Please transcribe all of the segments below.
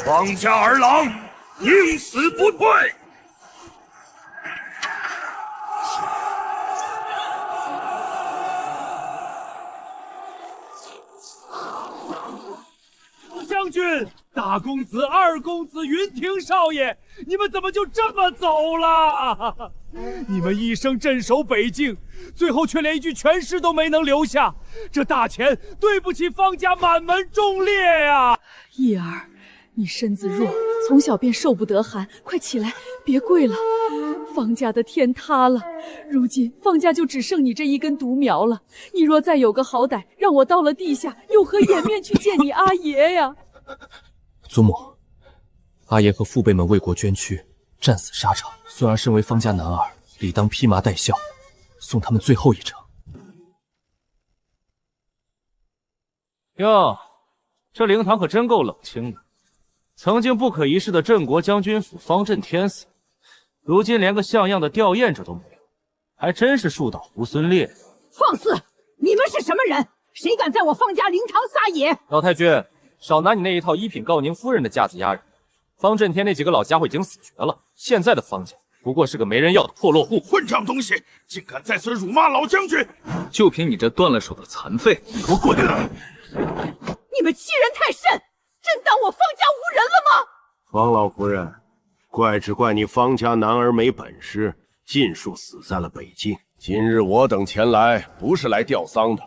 方家儿郎，宁死不退！将军、大公子、二公子、云亭少爷，你们怎么就这么走了？你们一生镇守北境，最后却连一具全尸都没能留下，这大钱对不起方家满门忠烈呀！义儿，你身子弱，从小便受不得寒，快起来，别跪了。方家的天塌了，如今方家就只剩你这一根独苗了。你若再有个好歹，让我到了地下，有何颜面去见你阿爷呀？祖母，阿爷和父辈们为国捐躯，战死沙场。孙儿身为方家男儿，理当披麻戴孝，送他们最后一程。哟，这灵堂可真够冷清的。曾经不可一世的镇国将军府方震天死，如今连个像样的吊唁者都没有，还真是树倒猢狲猎。放肆！你们是什么人？谁敢在我方家灵堂撒野？老太君，少拿你那一套一品告您夫人的架子压人。方震天那几个老家伙已经死绝了，现在的方家不过是个没人要的破落户。混账东西，竟敢在此辱骂老将军！就凭你这断了手的残废，给我滚！你们欺人太甚！真当我方家无人了吗？方老夫人，怪只怪你方家男儿没本事，尽数死在了北境。今日我等前来，不是来吊丧的，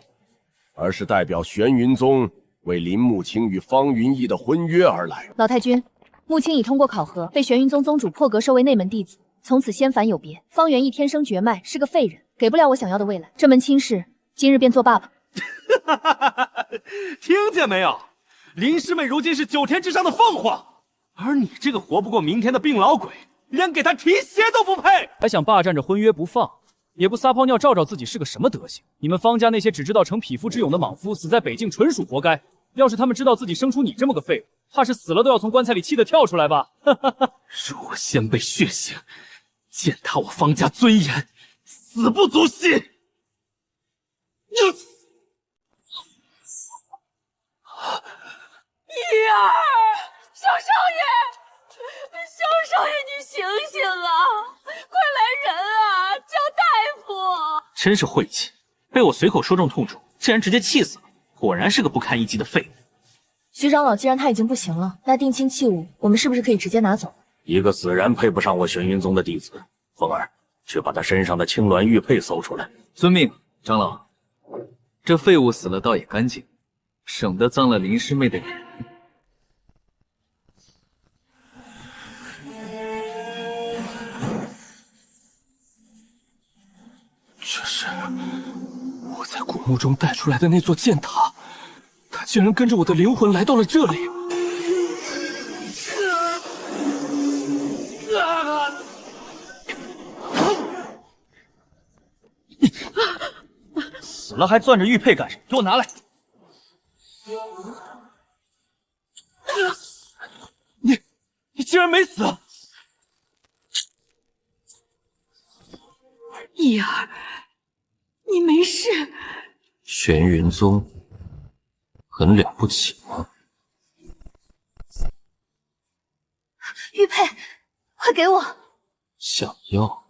而是代表玄云宗为林木清与方云逸的婚约而来。老太君，木清已通过考核，被玄云宗宗主破格收为内门弟子，从此仙凡有别。方元逸天生绝脉，是个废人，给不了我想要的未来。这门亲事，今日便作罢吧。听见没有？林师妹如今是9天之上的凤凰，而你这个活不过明天的病老鬼，连给她提鞋都不配，还想霸占着婚约不放，也不撒泡尿照照自己是个什么德行？你们方家那些只知道逞匹夫之勇的莽夫，死在北境纯属活该。要是他们知道自己生出你这么个废物，怕是死了都要从棺材里气得跳出来吧？如果先辈血腥，践踏我方家尊严，死不足惜。义儿，小少爷，小少爷，你醒醒啊！快来人啊！叫大夫！真是晦气，被我随口说中痛处，竟然直接气死了。果然是个不堪一击的废物。徐长老，既然他已经不行了，那定亲器物我们是不是可以直接拿走？一个死人配不上我玄云宗的弟子，凤儿，去把他身上的青鸾玉佩搜出来。遵命，长老。这废物死了倒也干净，省得脏了林师妹的脸。这是我在古墓中带出来的那座剑塔，它竟然跟着我的灵魂来到了这里。死了还攥着玉佩干什么？给我拿来！你竟然没死！义儿，你没事？玄云宗很了不起吗？玉佩，快给我！想要？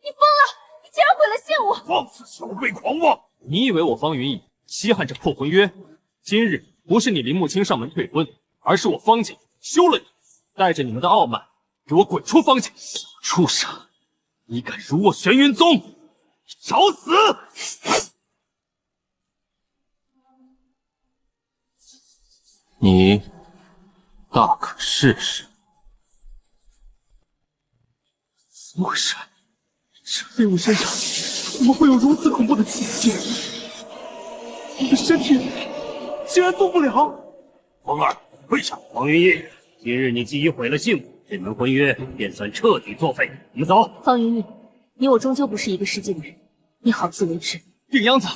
你疯了！你竟然毁了信物！放肆小辈狂妄！你以为我方云逸稀罕这破婚约？今日不是你林木清上门退婚，而是我方家休了你，带着你们的傲慢，给我滚出方家！小畜生，你敢辱我玄云宗，你找死！你大可试试。怎么回事？这废物身上怎么会有如此恐怖的气息？我的身体竟然动不了！凤儿，跪下！王云逸，今日你既已毁了信物，这门婚约便算彻底作废。我们走。方云逸，你我终究不是一个世界的人，你好自为之。病秧子，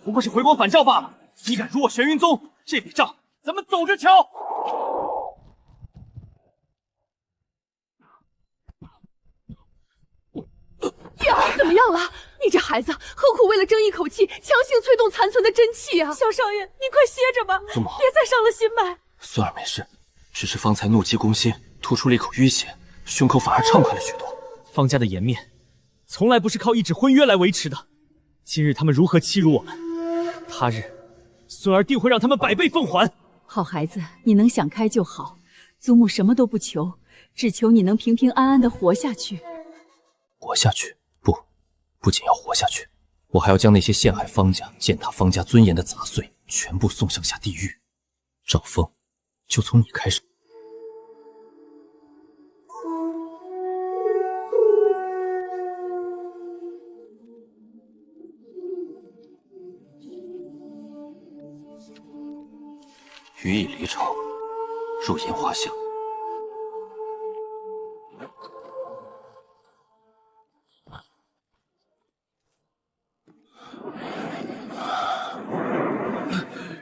不过是回光返照罢了。你敢辱我玄云宗，这笔账咱们走着瞧！么样了？你这孩子何苦为了争一口气，强行催动残存的真气啊！小少爷，您快歇着吧，祖母，别再伤了心脉。孙儿没事，只是方才怒气攻心，吐出了一口淤血，胸口反而畅快了许多。方家的颜面，从来不是靠一纸婚约来维持的。今日他们如何欺辱我们，他日孙儿定会让他们百倍奉还。好孩子，你能想开就好。祖母什么都不求，只求你能平平安安的活下去。活下去？不仅要活下去，我还要将那些陷害方家、践踏方家尊严的杂碎全部送上下地狱。赵峰，就从你开始。羽已离巢，入樱花巷。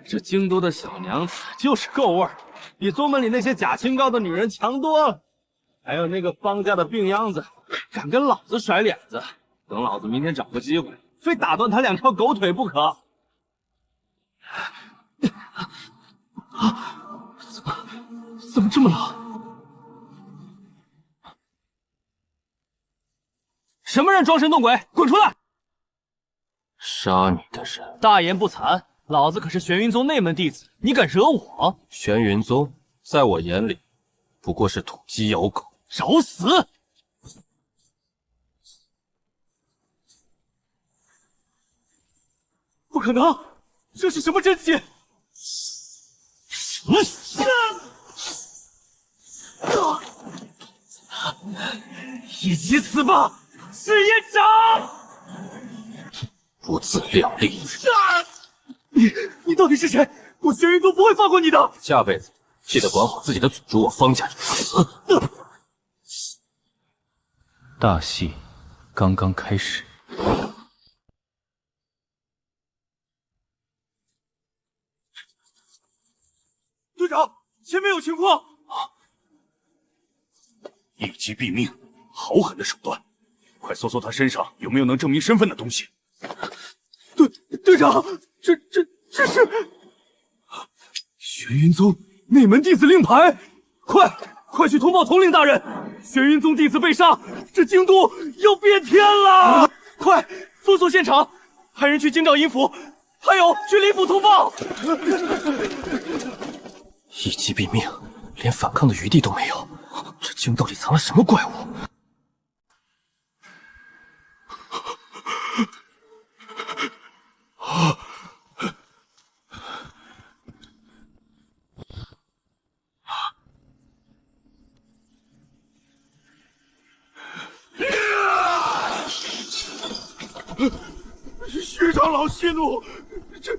这京都的小娘子就是够味儿，比宗门里那些假清高的女人强多了。还有那个方家的病秧子，敢跟老子甩脸子，等老子明天找个机会，非打断他2条狗腿不可。怎么这么冷？什么人装神弄鬼，滚出来！杀你的人，大言不惭，老子可是玄云宗内门弟子，你敢惹我？玄云宗在我眼里不过是土鸡咬狗。找死！不可能，这是什么真气？一起死吧，赤焰掌！不自量力！你到底是谁？我玄云宗不会放过你的！下辈子记得管好自己的祖主，我方家死！大戏刚刚开始。队长，前面有情况！一击毙命，好狠的手段！快搜搜他身上有没有能证明身份的东西。队长，这是玄云宗内门弟子令牌，快去通报统领大人，玄云宗弟子被杀，这京都要变天了！快封锁现场，派人去京兆尹府，还有去李府通报。一击毙命，连反抗的余地都没有，这京道里藏了什么怪物？徐长老息怒，这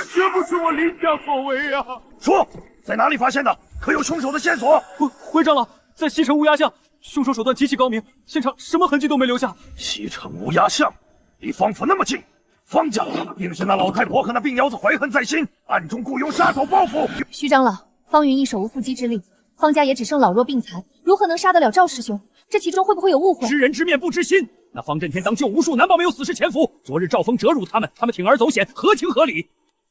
绝不是我林家所为啊！说，在哪里发现的？可有凶手的线索？回长老，在西城乌鸦巷，凶手手段极其高明，现场什么痕迹都没留下。西城乌鸦巷，离方府那么近，方家定是那老太婆和那病秧子怀恨在心，暗中雇佣杀手报复。徐长老，方云一手无缚鸡之力，方家也只剩老弱病残，如何能杀得了赵师兄？这其中会不会有误会？知人知面不知心。那方震天当救无数，难保没有死士潜伏。昨日赵峰折辱他们铤而走险，合情合理。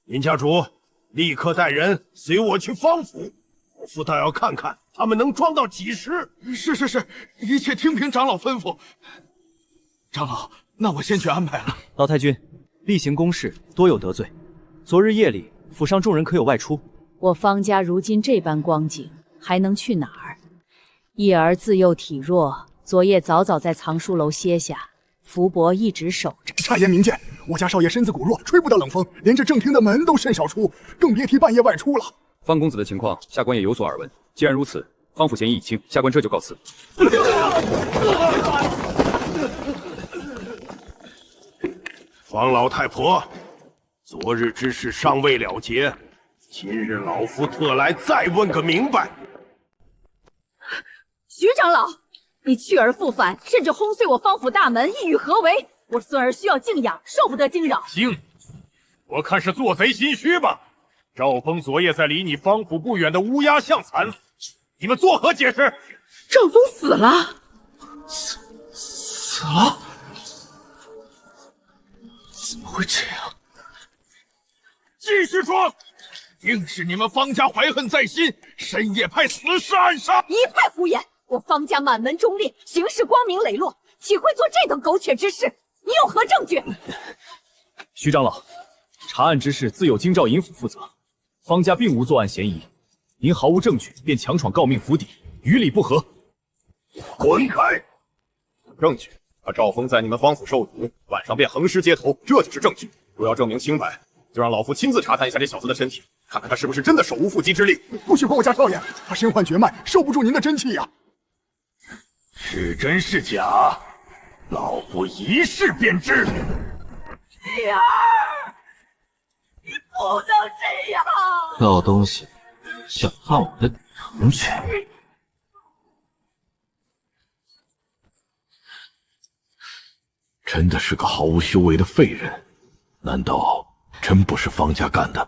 林家主，立刻带人随我去方府，我父倒要看看他们能装到几时。是，一切听凭长老吩咐。长老，那我先去安排了。老太君，例行公事，多有得罪。昨日夜里，府上众人可有外出？我方家如今这般光景，还能去哪儿？叶儿自幼体弱，昨夜早在藏书楼歇下，福伯一直守着。差言明鉴，我家少爷身子骨弱，吹不得冷风，连这正厅的门都甚少出，更别提半夜外出了。方公子的情况，下官也有所耳闻。既然如此，方府嫌疑已清，下官这就告辞。方老太婆，昨日之事尚未了结，今日老夫特来再问个明白。徐长老，你去而复返，甚至轰碎我方府大门，意欲何为？我孙儿需要静养，受不得惊扰。静，我看是做贼心虚吧。赵峰昨夜在离你方府不远的乌鸦巷惨死，你们作何解释？赵峰死了，死了？怎么会这样？继续说，定是你们方家怀恨在心，深夜派死士暗杀。一派胡言！我方家满门忠烈，行事光明磊落，岂会做这等苟且之事？你有何证据？徐长老，查案之事自有京兆尹府负责，方家并无作案嫌疑，您毫无证据便强闯诰命府邸，于理不合。滚开！证据，他赵峰在你们方府受辱，晚上便横尸街头，这就是证据。若要证明清白，就让老夫亲自查探一下这小子的身体，看看他是不是真的手无缚鸡之力。不许怪我家少爷，他身患绝脉，受不住您的真气呀！是真是假，老夫一试便知。女儿，你不能这样！老东西，想看我的成全？真的是个毫无修为的废人，难道真不是方家干的？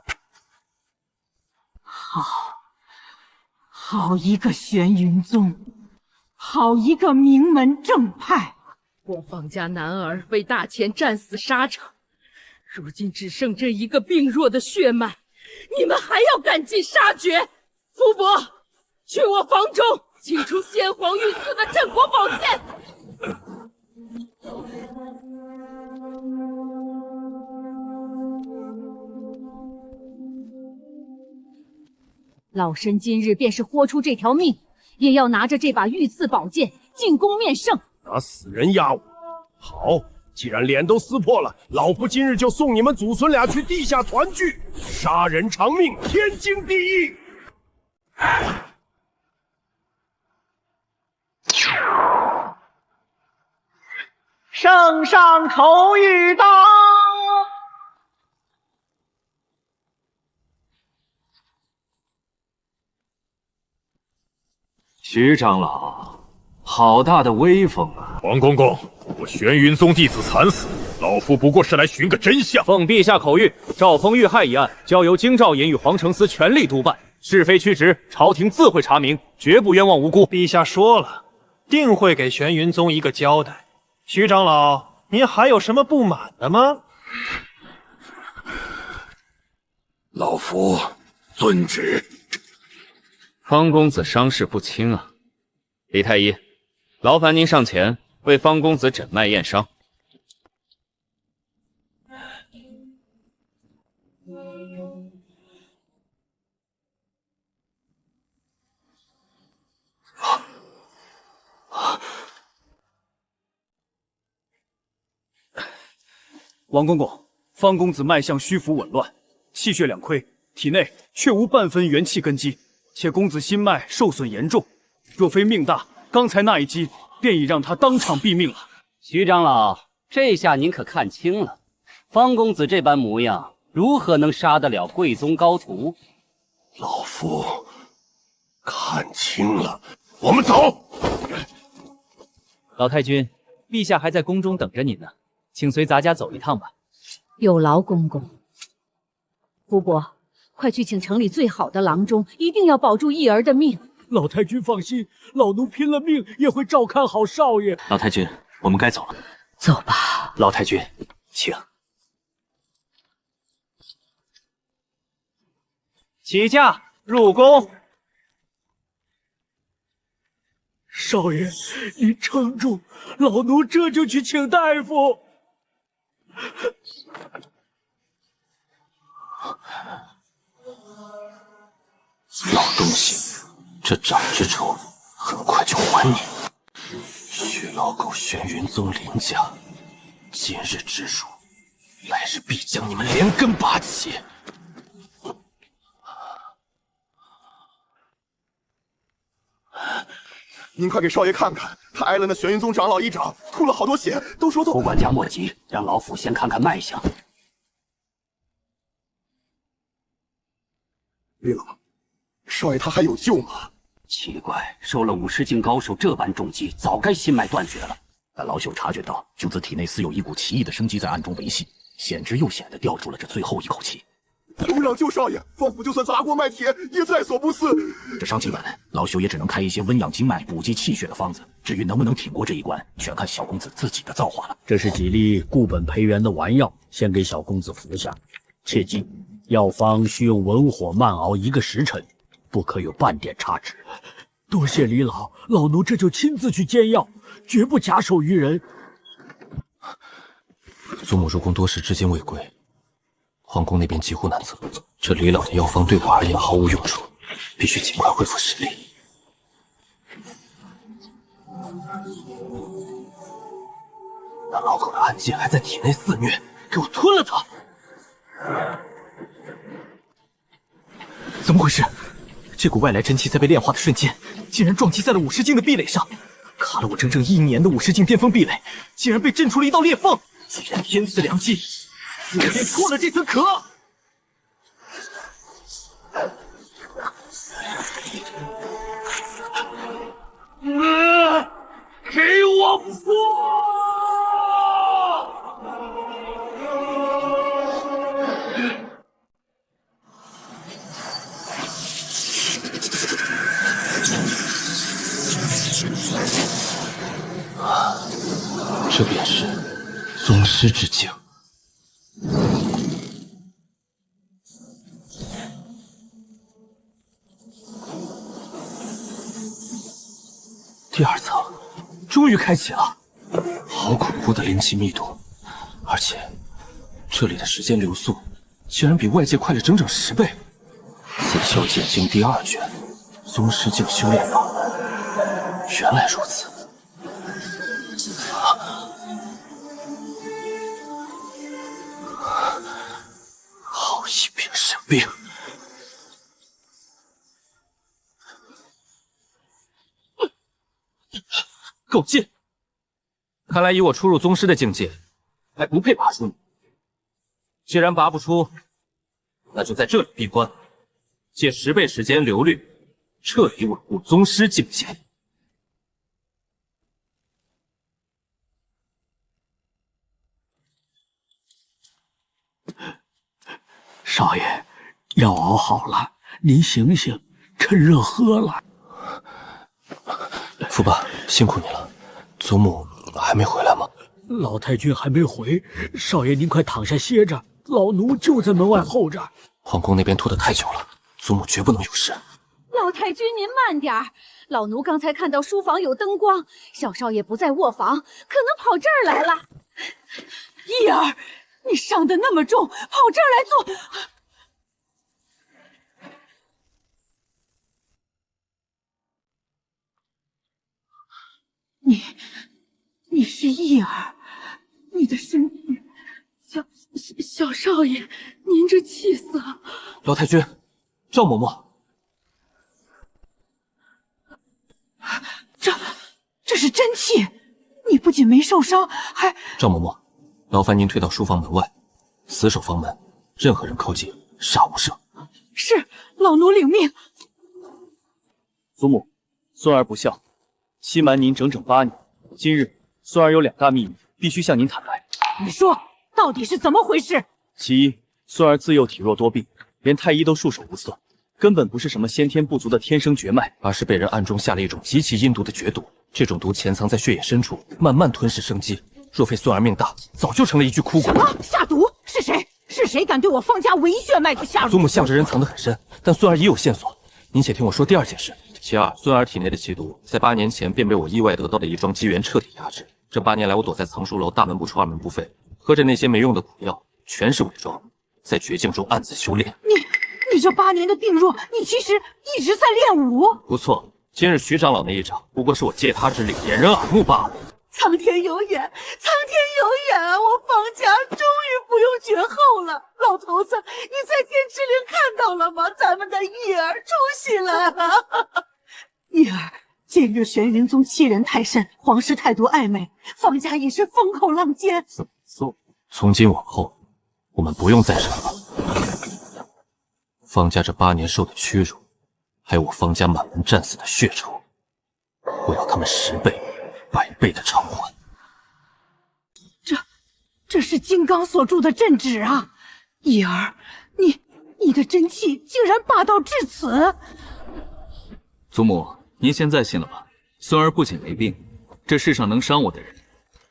好一个玄云宗，好一个名门正派！我方家男儿为大钱战死沙场，如今只剩这一个病弱的血脉，你们还要赶尽杀绝？福伯，去我房中请出先皇御赐的镇国宝剑。老身今日便是豁出这条命，也要拿着这把御赐宝剑进宫面圣。拿死人压我！好，既然脸都撕破了，老夫今日就送你们祖孙俩去地下团聚，杀人偿命，天经地义。圣上口谕到。徐长老，好大的威风啊！王公公，我玄云宗弟子惨死，老夫不过是来寻个真相。奉陛下口谕，赵峰遇害一案交由京兆尹与皇城司全力督办，是非曲直，朝廷自会查明，绝不冤枉无辜。陛下说了，定会给玄云宗一个交代。徐长老，您还有什么不满的吗？老夫遵旨。方公子伤势不轻啊，李太医，劳烦您上前为方公子诊脉验伤。王公公，方公子脉象虚浮紊乱，气血两亏，体内却无半分元气根基。且公子心脉受损严重，若非命大，刚才那一击便已让他当场毙命了。徐长老，这下您可看清了，方公子这般模样，如何能杀得了贵宗高徒？老夫看清了，我们走。老太君，陛下还在宫中等着您呢，请随咱家走一趟吧。有劳公公。福伯，快去请城里最好的郎中，一定要保住义儿的命。老太君放心，老奴拼了命也会照看好少爷。老太君，我们该走了。走吧。老太君，请。起驾入宫。少爷，你撑住，老奴这就去请大夫。老东西，这长之仇很快就还你。血老狗玄云宗林家，今日之辱，来日必将你们连根拔起。您快给少爷看看，他挨了那玄云宗长老一掌，吐了好多血，都说胡管家莫急，让老夫先看看脉象。李老，少爷他还有救吗？奇怪，受了50境高手这般重击，早该心脉断绝了。但老朽察觉到兄子体内似有一股奇异的生机在暗中维系，险之又险地吊住了这最后一口气。都让救少爷，方府就算砸锅卖铁也在所不辞。这伤情本，老朽也只能开一些温养经脉、补剂气血的方子，至于能不能挺过这一关，全看小公子自己的造化了。这是几粒固本培元的丸药，先给小公子服下。切记，药方需用文火慢熬1个时辰，不可有半点差池。多谢李老，老奴这就亲自去煎药，绝不假手于人。祖母入宫多时，至今未归，皇宫那边几乎难测。这李老的药方对我而言毫无用处，必须尽快恢复实力。那老狗的暗箭还在体内肆虐，给我吞了它！怎么回事？这股外来真气在被炼化的瞬间，竟然撞击在了50境的壁垒上，卡了我整整1年的50境巅峰壁垒，竟然被震出了一道裂缝。既然天赐良机，我便破了这层壳。给我破！这便是宗师之境。第2层终于开启了，好恐怖的灵气密度，而且这里的时间流速竟然比外界快了整整10倍。紫霄剑经第2卷，宗师境修炼法，原来如此。好一柄神兵！狗贱！看来以我初入宗师的境界，还不配拔出你。既然拔不出，那就在这里闭关，借10倍时间流律，彻底稳固宗师境界。少爷，药熬好了，您醒醒，趁热喝了。父爸，辛苦你了。祖母还没回来吗？老太君还没回，少爷您快躺下歇着，老奴就在门外候着。皇宫那边拖得太久了，祖母绝不能有事。老太君您慢点儿，老奴刚才看到书房有灯光，小少爷不在卧房，可能跑这儿来了。义儿，你伤得那么重，跑这儿来做。你是义儿，你的身体，小少爷，您这气色……老太君，赵嬷嬷，这是真气，你不仅没受伤，还……赵嬷嬷，劳烦您退到书房门外，死守房门，任何人靠近，杀无赦。是，老奴领命。祖母，孙儿不孝，欺瞒您整整8年。今日孙儿有2大秘密，必须向您坦白。你说，到底是怎么回事？其一，孙儿自幼体弱多病，连太医都束手无策，根本不是什么先天不足的天生绝脉，而是被人暗中下了一种极其阴毒的绝毒。这种毒潜藏在血液深处，慢慢吞噬生机。若非孙儿命大，早就成了一具枯骨。什么下毒？是谁？是谁敢对我方家唯一血脉的下毒？祖母向着人藏得很深，但孙儿已有线索。您且听我说第2件事。其2，孙儿体内的气毒，在8年前便被我意外得到的一桩机缘彻底压制。这8年来，我躲在藏书楼，大门不出二门不吠，喝着那些没用的苦药，全是伪装，在绝境中暗自修炼。你这8年的病弱，你其实一直在练武。不错，今日徐长老那一掌，不过是我借他之力掩人耳目罢了。苍天有眼，苍天有眼啊！我方家终于不用绝后了。老头子，你在天之灵看到了吗？咱们的义儿出息了。义儿，近日玄云宗欺人太甚，皇室态度暧昧，方家已是风口浪尖。怎么做？从今往后，我们不用再忍了。方家这8年受的屈辱，还有我方家满门战死的血仇，我要他们10倍、100倍的偿还。这是金刚所铸的镇旨啊！义儿，你的真气竟然霸道至此！祖母，您现在信了吧？孙儿不仅没病，这世上能伤我的人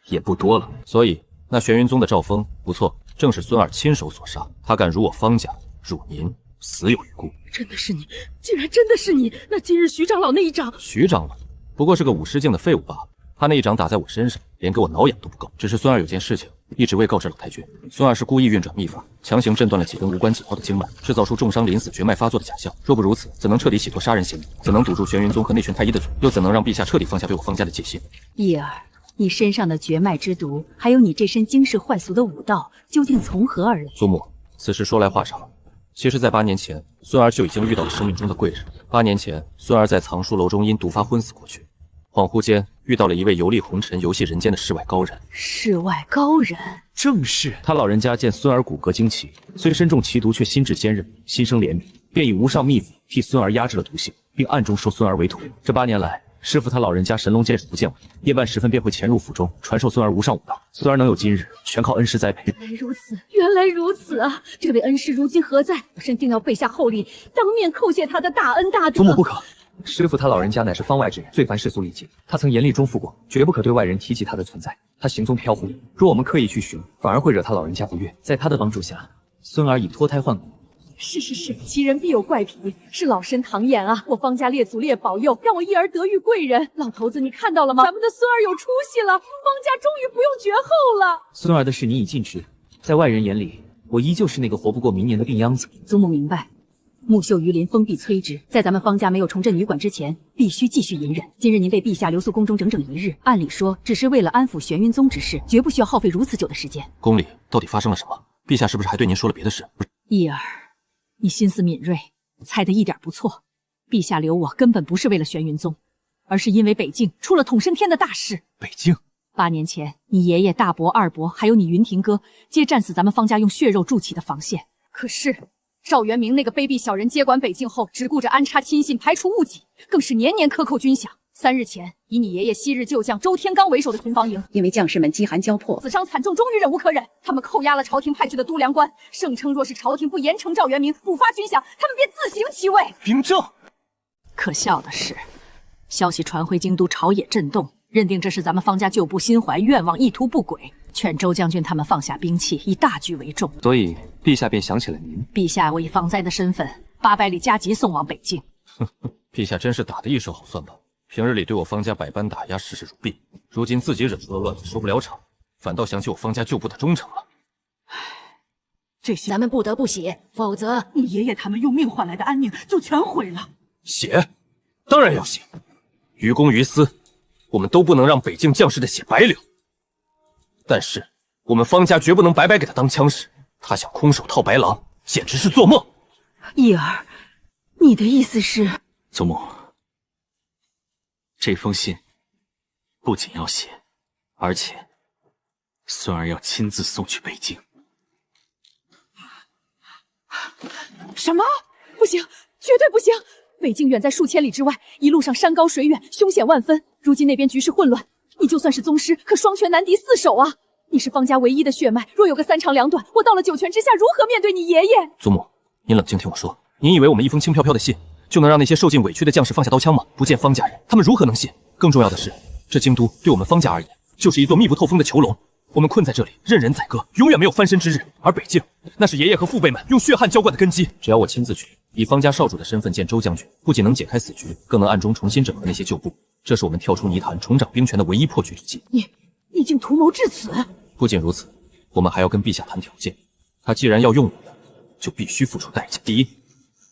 也不多了。所以那玄云宗的赵峰不错，正是孙儿亲手所杀。他敢辱我方家，辱您，死有余辜。真的是你，竟然真的是你！那今日徐长老那一掌，徐长老不过是个武师境的废物罢了。他那一掌打在我身上，连给我挠痒都不够。只是孙儿有件事情一直未告知老太君，孙儿是故意运转秘法，强行震断了几根无关紧要的经脉，制造出重伤临死绝脉发作的假象。若不如此，怎能彻底洗脱杀人嫌疑？怎能堵住玄云宗和那群太医的嘴？又怎能让陛下彻底放下对我方家的戒心？义儿，你身上的绝脉之毒，还有你这身惊世骇俗的武道，究竟从何而来？祖母，此事说来话长。其实，在8年前，孙儿就已经遇到了生命中的贵人。8年前，孙儿在藏书楼中因毒发昏死过去，恍惚间遇到了一位游历红尘、游戏人间的世外高人。世外高人，正是他老人家见孙儿骨骼惊奇，虽身中奇毒，却心智坚韧，心生怜悯，便以无上秘法替孙儿压制了毒性，并暗中收孙儿为徒。这8年来，师傅他老人家神龙见首不见尾，夜半时分便会潜入府中，传授孙儿无上武道。孙儿能有今日，全靠恩师栽培。原来如此，原来如此啊！这位恩师如今何在？我申定要备下厚礼，当面叩谢他的大恩大德。祖母不可，师傅他老人家乃是方外之人，最烦世俗礼节。他曾严厉中负过，绝不可对外人提及他的存在。他行踪飘忽，若我们刻意去寻，反而会惹他老人家不悦。在他的帮助下，孙儿已脱胎换骨。是，其人必有怪癖，是老身唐言啊！我方家列祖列保佑，让我一儿得遇贵人。老头子，你看到了吗？咱们的孙儿有出息了，方家终于不用绝后了。孙儿的事你已尽知，在外人眼里，我依旧是那个活不过明年的病秧子。祖母明白，木秀于林，风必摧之。在咱们方家没有重振女馆之前，必须继续隐忍。今日您被陛下留宿宫中整整1日，按理说只是为了安抚玄云宗之事，绝不需要耗费如此久的时间。宫里到底发生了什么？陛下是不是还对您说了别的事？义儿，你心思敏锐，猜得一点不错。陛下留我根本不是为了玄云宗，而是因为北境出了统申天的大事。北境8年前，你爷爷、大伯、二伯，还有你云庭哥，皆战死咱们方家用血肉筑起的防线。可是赵元明那个卑鄙小人接管北境后，只顾着安插亲信，排除异己，更是年年克扣军饷。3日前，以你爷爷昔日旧将周天罡为首的巡防营，因为将士们饥寒交迫，死伤惨重，终于忍无可忍，他们扣押了朝廷派去的督粮官，声称若是朝廷不严惩赵元明，补发军饷，他们便自行其位。兵正。可笑的是，消息传回京都，朝野震动，认定这是咱们方家旧部心怀愿望，意图不轨，劝周将军他们放下兵器，以大局为重。所以陛下便想起了您。陛下我以防灾的身份，800里加急送往北境。陛下真是打得一手好算盘。平日里对我方家百般打压，视事如敝，如今自己忍住了乱子，收不了场，反倒想起我方家旧部的忠诚了。这些咱们不得不写，否则你爷爷他们用命换来的安宁就全毁了。写，当然要写。于公于私，我们都不能让北境将士的血白流。但是我们方家绝不能白白给他当枪使，他想空手套白狼，简直是做梦。义儿，你的意思是？祖母。这封信不仅要写，而且孙儿要亲自送去北京。什么？不行，绝对不行！北境远在数千里之外，一路上山高水远，凶险万分。如今那边局势混乱，你就算是宗师，可双拳难敌4手啊！你是方家唯一的血脉，若有个3长2短，我到了9泉之下，如何面对你爷爷？祖母，您冷静听我说，您以为我们一封轻飘飘的信就能让那些受尽委屈的将士放下刀枪吗？不见方家人，他们如何能信？更重要的是，这京都对我们方家而言，就是一座密不透风的囚笼。我们困在这里，任人宰割，永远没有翻身之日。而北境，那是爷爷和父辈们用血汗浇灌的根基。只要我亲自去，以方家少主的身份见周将军，不仅能解开死局，更能暗中重新整合那些旧部。这是我们跳出泥潭、重掌兵权的唯一破局之计。你竟图谋至此！不仅如此，我们还要跟陛下谈条件。他既然要用我们，就必须付出代价。第一，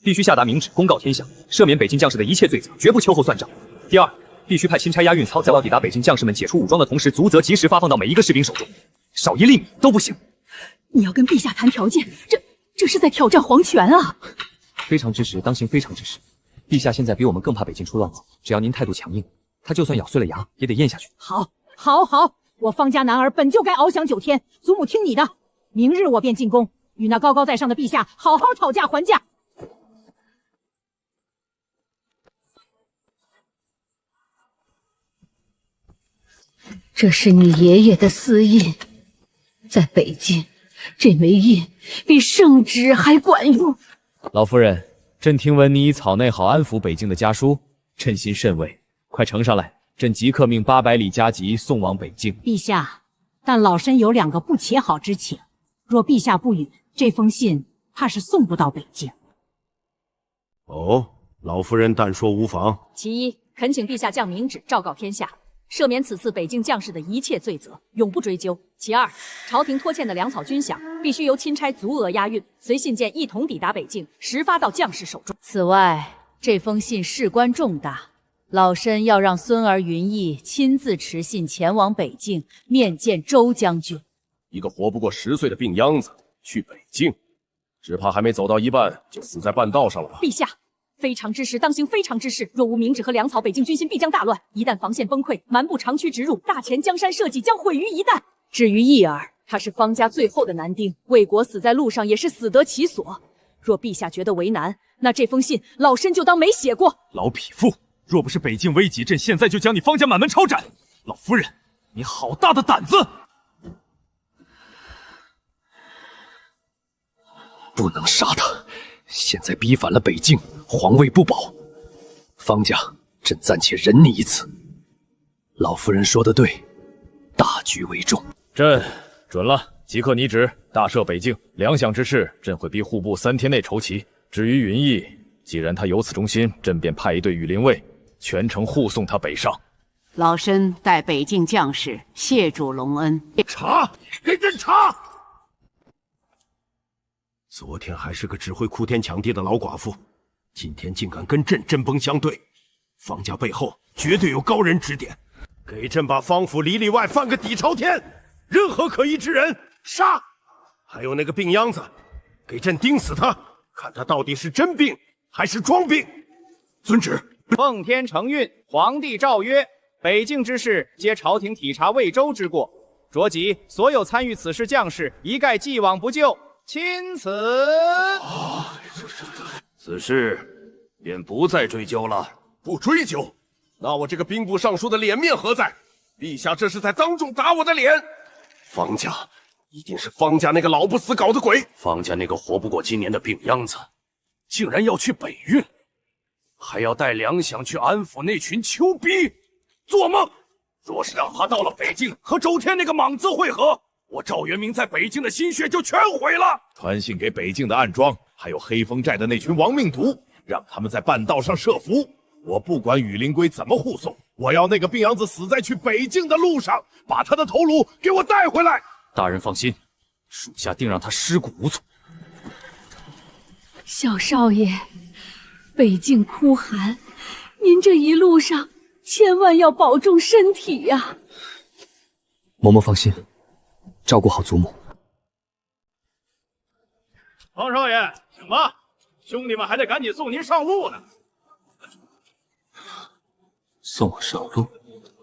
必须下达明旨，公告天下，赦免北境将士的一切罪责，绝不秋后算账。第二，必须派钦差押运钞，在到抵达北境将士们解除武装的同时，足责及时发放到每一个士兵手中，少1厘米都不行。你要跟陛下谈条件，这是在挑战皇权啊！非常支持，当行非常支持。陛下现在比我们更怕北境出乱子，只要您态度强硬，他就算咬碎了牙也得咽下去。好，我方家男儿本就该翱翔9天，祖母听你的，明日我便进宫，与那高高在上的陛下好好讨价还价。这是你爷爷的私印，在北境，这枚印比圣旨还管用。老夫人，朕听闻你已草内好安抚北境的家书，朕心甚慰，快呈上来，朕即刻命800里加急送往北境。陛下，但老身有2个不且好之请，若陛下不允，这封信怕是送不到北境。哦，老夫人但说无妨。其一，恳请陛下降明旨，昭告天下，赦免此次北境将士的一切罪责，永不追究。其二，朝廷拖欠的粮草军饷必须由钦差足额押运，随信件一同抵达北境，实发到将士手中。此外，这封信事关重大，老身要让孙儿云逸亲自持信前往北境面见周将军。一个活不过10岁的病秧子去北境，只怕还没走到一半就死在半道上了吧？陛下，非常之事当行非常之事，若无明旨和粮草，北境军心必将大乱。一旦防线崩溃，蛮不长驱直入，大前江山社稷将毁于一旦。至于义儿，他是方家最后的男丁，为国死在路上也是死得其所。若陛下觉得为难，那这封信老身就当没写过。老匹夫，若不是北境危急，朕现在就将你方家满门抄斩。老夫人，你好大的胆子！不能杀他，现在逼反了北境，皇位不保。方家，朕暂且忍你一次。老夫人说的对，大局为重。朕准了，即刻拟旨，大赦北境。粮饷之事，朕会逼户部3天内筹齐。至于云逸，既然他有此忠心，朕便派一队羽林卫全程护送他北上。老身代北境将士谢主隆恩。查，给朕查！昨天还是个只会哭天抢地的老寡妇，今天竟敢跟朕针锋相对。方家背后绝对有高人指点，给朕把方府里外翻个底朝天，任何可疑之人杀。还有那个病秧子，给朕盯死他，看他到底是真病还是装病。遵旨。奉天承运，皇帝诏曰：北境之事皆朝廷体察魏州之过，着即所有参与此事将士一概既往不咎。钦此。此事便不再追究了。不追究？那我这个兵部尚书的脸面何在？陛下这是在当众打我的脸。方家一定是方家那个老不死搞的鬼。方家那个活不过今年的病秧子，竟然要去北运，还要带粮饷去安抚那群丘逼，做梦！若是让他到了北境和周天那个莽子会合，我赵元明在北京的心血就全毁了。传信给北境的暗桩，还有黑风寨的那群亡命徒，让他们在半道上设伏。我不管羽林圭怎么护送，我要那个病秧子死在去北境的路上，把他的头颅给我带回来。大人放心，属下定让他尸骨无存。小少爷，北境酷寒，您这一路上千万要保重身体呀。嬷嬷放心，照顾好祖母。方少爷，请吧，兄弟们还得赶紧送您上路呢。送我上路，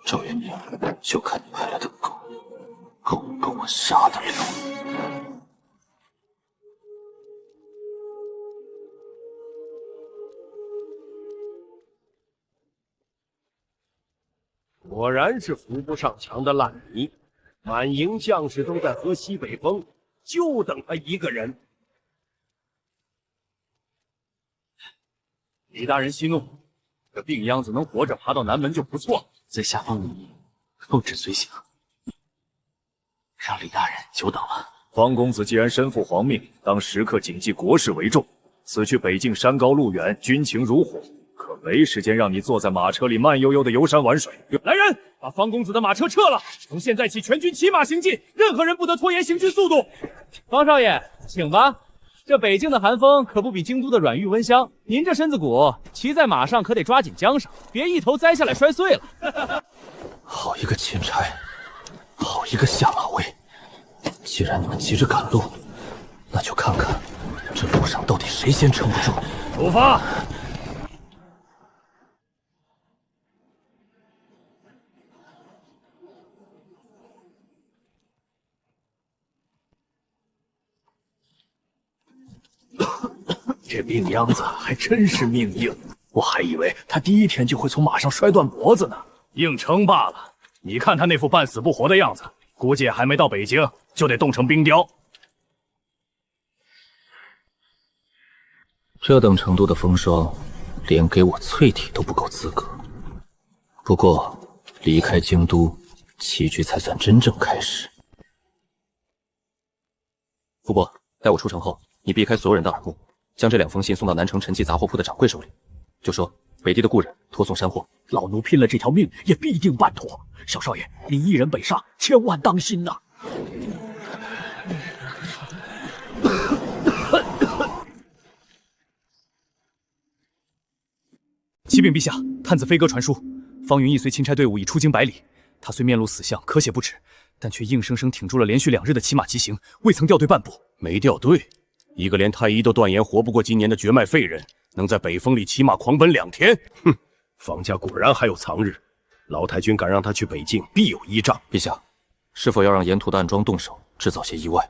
赵元明，就看你派来的狗够不够我杀得了。果然是扶不上墙的烂泥，满营将士都在喝西北风，就等他一个人。李大人息怒，这病秧子能活着爬到南门就不错。在下方无疑，奉旨随行。让李大人久等了。方公子既然身负皇命，当时刻谨记国事为重。此去北境山高路远，军情如火，可没时间让你坐在马车里慢悠悠的游山玩水。来人，把方公子的马车撤了！从现在起，全军骑马行进，任何人不得拖延行军速度。方少爷，请吧。这北境的寒风可不比京都的软玉温香，您这身子骨骑在马上可得抓紧缰绳，别一头栽下来摔碎了。好一个钦差，好一个下马威！既然你们急着赶路，那就看看这路上到底谁先撑不住。出发！这病秧子还真是命硬，我还以为他第一天就会从马上摔断脖子呢。硬撑罢了，你看他那副半死不活的样子，估计还没到北京就得冻成冰雕。这等程度的风霜，连给我淬体都不够资格。不过离开京都，棋局才算真正开始。傅伯，待我出城后，你避开所有人的耳目，将这2封信送到南城陈记杂货铺的掌柜手里，就说北地的故人托送山货。老奴拼了这条命，也必定办妥。小少爷，你一人北上，千万当心呐！启禀陛下，探子飞鸽传书，方云逸随钦差队伍已出京100里。他虽面露死相，可写不止，但却硬生生挺住了连续2日的骑马疾行，未曾掉队半步。没掉队？一个连太医都断言活不过今年的绝脉废人，能在北风里骑马狂奔2天？哼！方家果然还有藏日。老太君敢让他去北境，必有依仗。陛下，是否要让沿途的暗桩动手，制造些意外？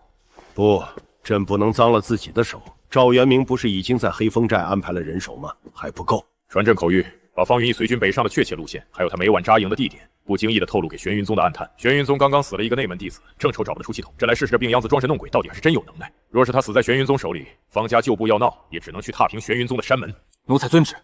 不，朕不能脏了自己的手。赵元明不是已经在黑风寨安排了人手吗？还不够。传朕口谕，把方云逸随军北上的确切路线，还有他每晚扎营的地点，不经意的透露给玄云宗的暗探。玄云宗刚刚死了一个内门弟子，正愁找不得出气筒。朕来试试这病秧子装神弄鬼到底还是真有能耐。若是他死在玄云宗手里，方家旧部要闹，也只能去踏平玄云宗的山门。奴才遵旨。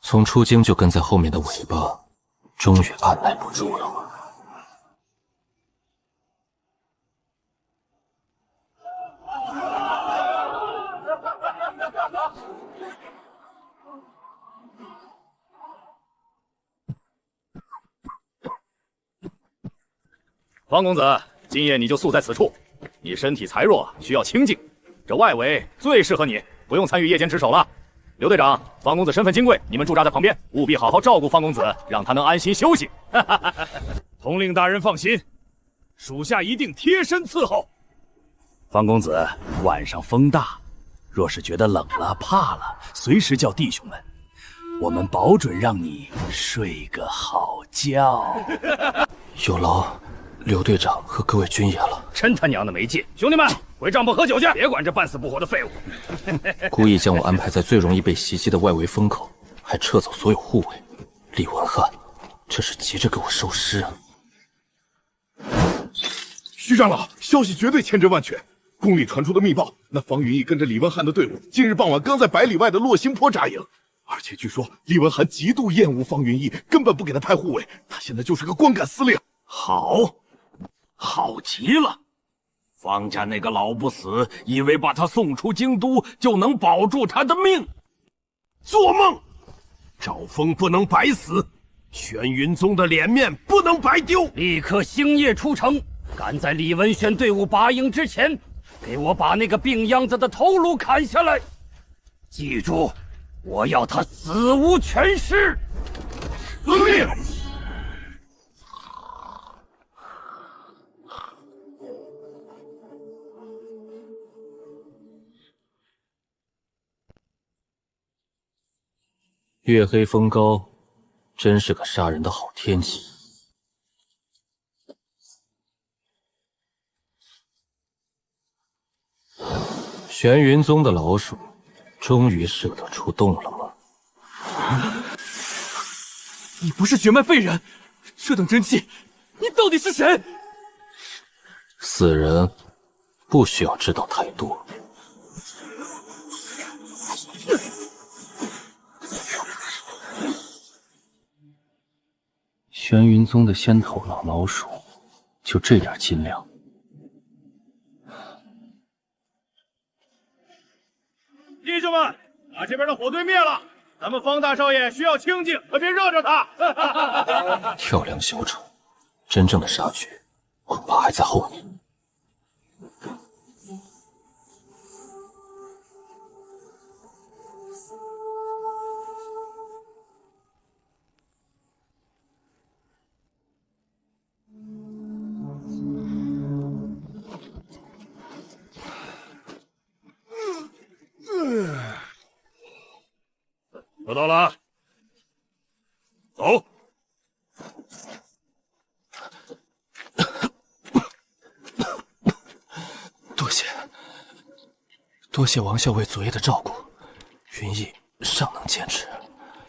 从出京就跟在后面的尾巴，终于按耐不住了。方公子，今夜你就宿在此处。你身体材弱，需要清静，这外围最适合你，不用参与夜间值守了。刘队长，方公子身份金贵，你们驻扎在旁边，务必好好照顾方公子，让他能安心休息。统领大人放心，属下一定贴身伺候。方公子，晚上风大，若是觉得冷了、怕了，随时叫弟兄们，我们保准让你睡个好觉。有劳刘队长和各位军爷了。真他娘的没劲！兄弟们，回帐篷喝酒去，别管这半死不活的废物。故意将我安排在最容易被袭击的外围风口，还撤走所有护卫。李文翰，这是急着给我收尸啊！徐长老，消息绝对千真万确。宫里传出的密报，那方云逸跟着李文翰的队伍，今日傍晚刚在100里外的落星坡扎营。而且据说李文翰极度厌恶方云逸，根本不给他派护卫，他现在就是个光杆司令。好极了！方家那个老不死，以为把他送出京都就能保住他的命，做梦！赵峰不能白死，玄云宗的脸面不能白丢。立刻星夜出城，赶在李文轩队伍拔营之前，给我把那个病秧子的头颅砍下来。记住，我要他死无全尸。遵命。月黑风高，真是个杀人的好天气。玄云宗的老鼠终于舍得出洞了吗？你不是绝脉废人，这等真气，你到底是谁？死人不需要知道太多。玄云宗的先头老老鼠，就这点斤两。弟兄们，把这边的火堆灭了，咱们方大少爷需要清静，可别热着他。跳梁小丑，真正的杀局恐怕还在后面。得到了，走。多谢王校尉昨夜的照顾，云逸尚能坚持。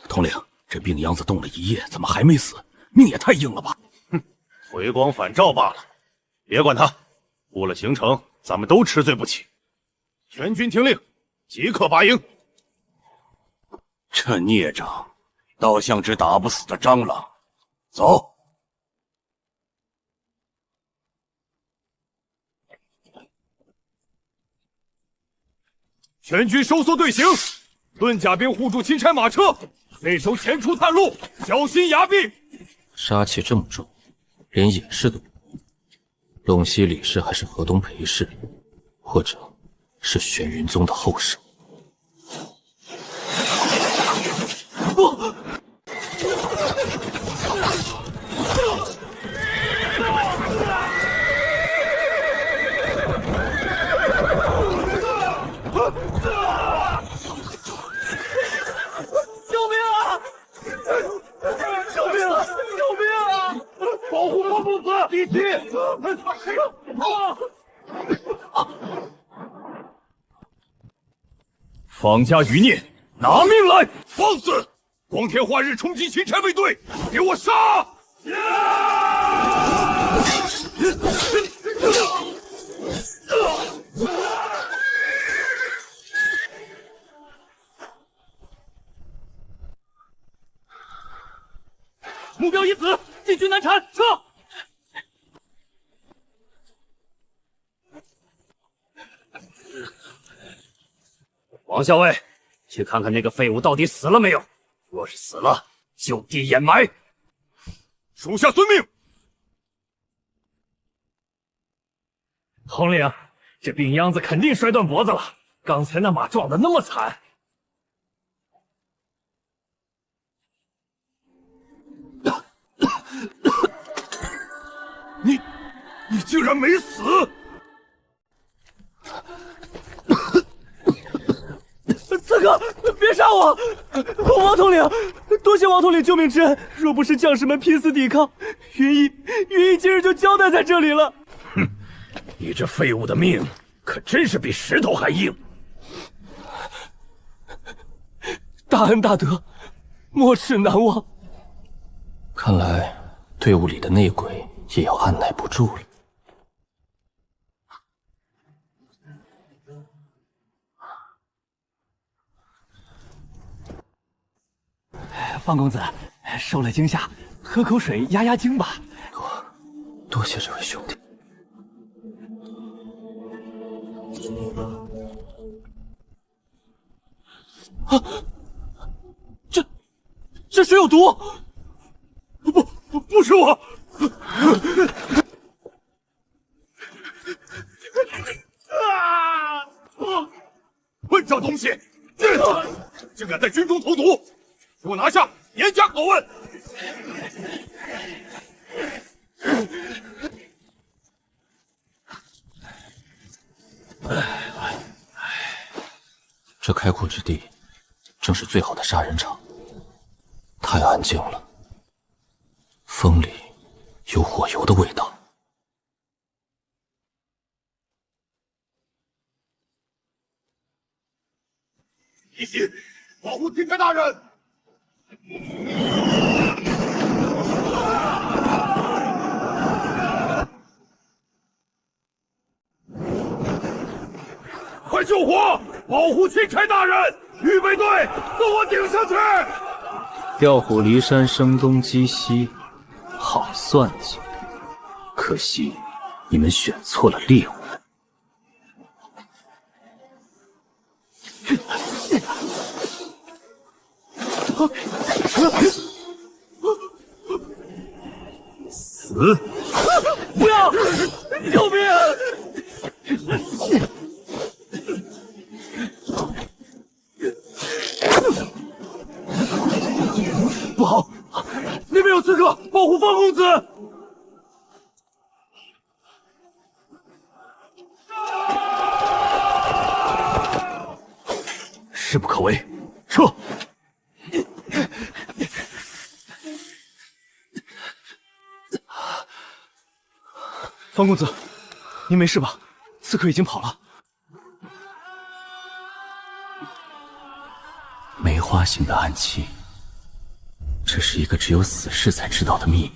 统领，这病秧子冻了一夜，怎么还没死？命也太硬了吧！哼，回光返照罢了。别管他，误了行程，咱们都吃罪不起。全军听令，即刻拔营。这孽障，倒像只打不死的蟑螂。走。全军收缩队形，盾甲兵护住钦差马车，内守前出探路，小心崖壁。杀气这么重，连掩饰都不顾。陇西李氏还是河东裴氏，或者是玄云宗的后世？不！救命啊！救命啊！救命啊！保护方公子！李琦！方家余孽，拿命来！放肆！光天化日冲击钦差卫队，给我杀！目标已死，进军难产，撤！王校尉，去看看那个废物到底死了没有。若是死了，就地掩埋。属下遵命。统领，这病秧子肯定摔断脖子了。刚才那马撞得那么惨。你竟然没死！刺客，别杀我！王统领，多谢王统领救命之恩。若不是将士们拼死抵抗，云逸今日就交代在这里了。哼，你这废物的命可真是比石头还硬。大恩大德，没齿难忘。看来队伍里的内鬼也要按耐不住了。方公子，受了惊吓，喝口水压压惊吧。多谢这位兄弟。啊！这水有毒！不是我！混账东西！竟敢在军中投毒！给我拿下，严加拷问！这开阔之地，正是最好的杀人场。太安静了，风里有火油的味道。提醒，保护钦差大人！快救火！保护钦差大人！预备队，跟我顶上去！调虎离山，声东击西，好算计。可惜你们选错了猎物。死！不要！救命！不好，那边有刺客，保护方公子！势不可为，撤！方公子，您没事吧？刺客已经跑了。没花型的暗器，这是一个只有死士才知道的秘密，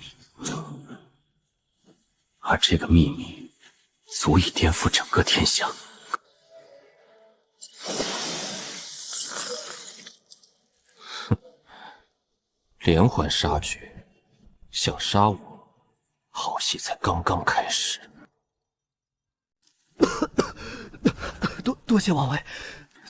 而这个秘密足以颠覆整个天下。哼，连环杀绝，想杀我，好戏才刚刚开始。多谢王位，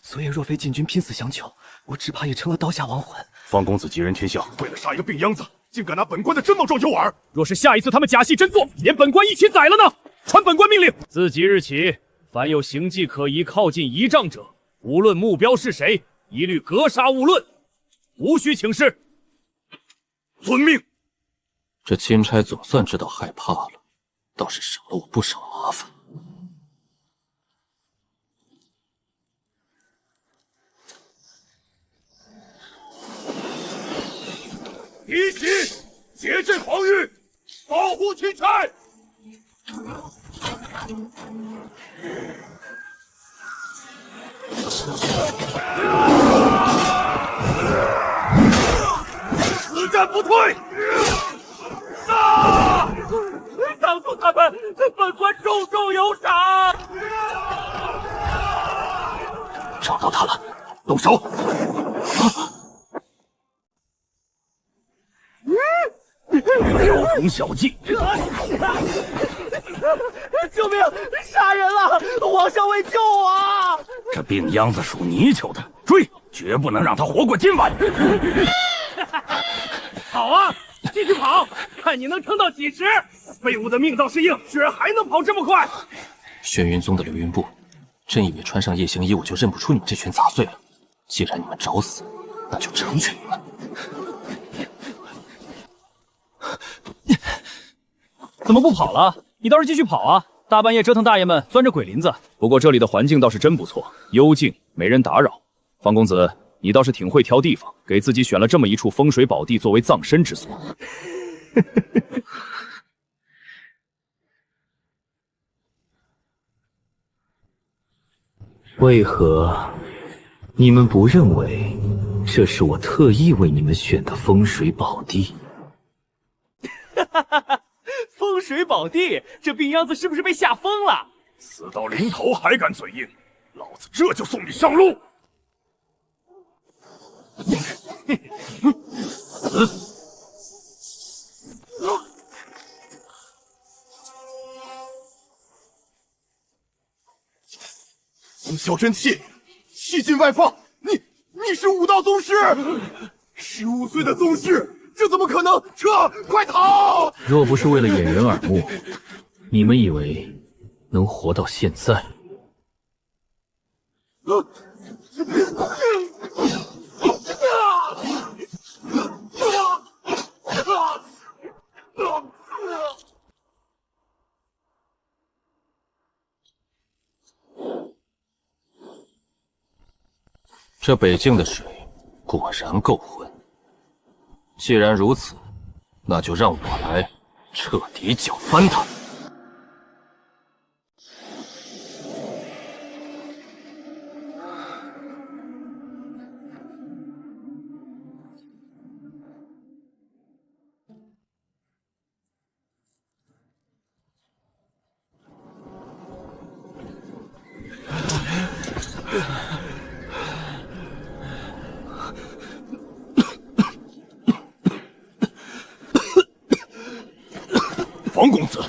昨夜若非禁军拼死相救，我只怕也成了刀下亡魂。方公子吉人天相，为了杀一个病秧子，竟敢拿本官的真貌状诱饵。若是下一次他们假戏真做，连本官一起宰了呢？传本官命令，自即日起，凡有形迹可疑靠近1丈者，无论目标是谁，一律格杀勿论，无需请示。遵命。这钦差总算知道害怕了，倒是省了我不少麻烦。一起结阵防御，保护钦差。死战不退！当诉他们，本官重重有赏。找到他了，动手！雕虫小技！救命！杀人了！王校尉救我！这病秧子属泥鳅的，追！绝不能让他活过今晚！跑啊！继续跑，看你能撑到几时！废物的命倒是硬，居然还能跑这么快！玄云宗的流云步，真以为穿上夜行衣我就认不出你们这群杂碎了？既然你们找死，那就成全你们！怎么不跑了？你倒是继续跑啊！大半夜折腾大爷们，钻着鬼林子。不过这里的环境倒是真不错，幽静，没人打扰。方公子，你倒是挺会挑地方，给自己选了这么一处风水宝地作为葬身之所。为何你们不认为这是我特意为你们选的风水宝地？风水宝地，这病秧子是不是被吓疯了？死到临头还敢嘴硬，老子这就送你上路！风啸真气，气尽外放。你是武道宗师，15岁的宗师。这怎么可能？撤！快逃！若不是为了掩人耳目，你们以为能活到现在？这北境的水果然够浑。既然如此，那就让我来彻底搅翻它。王公子，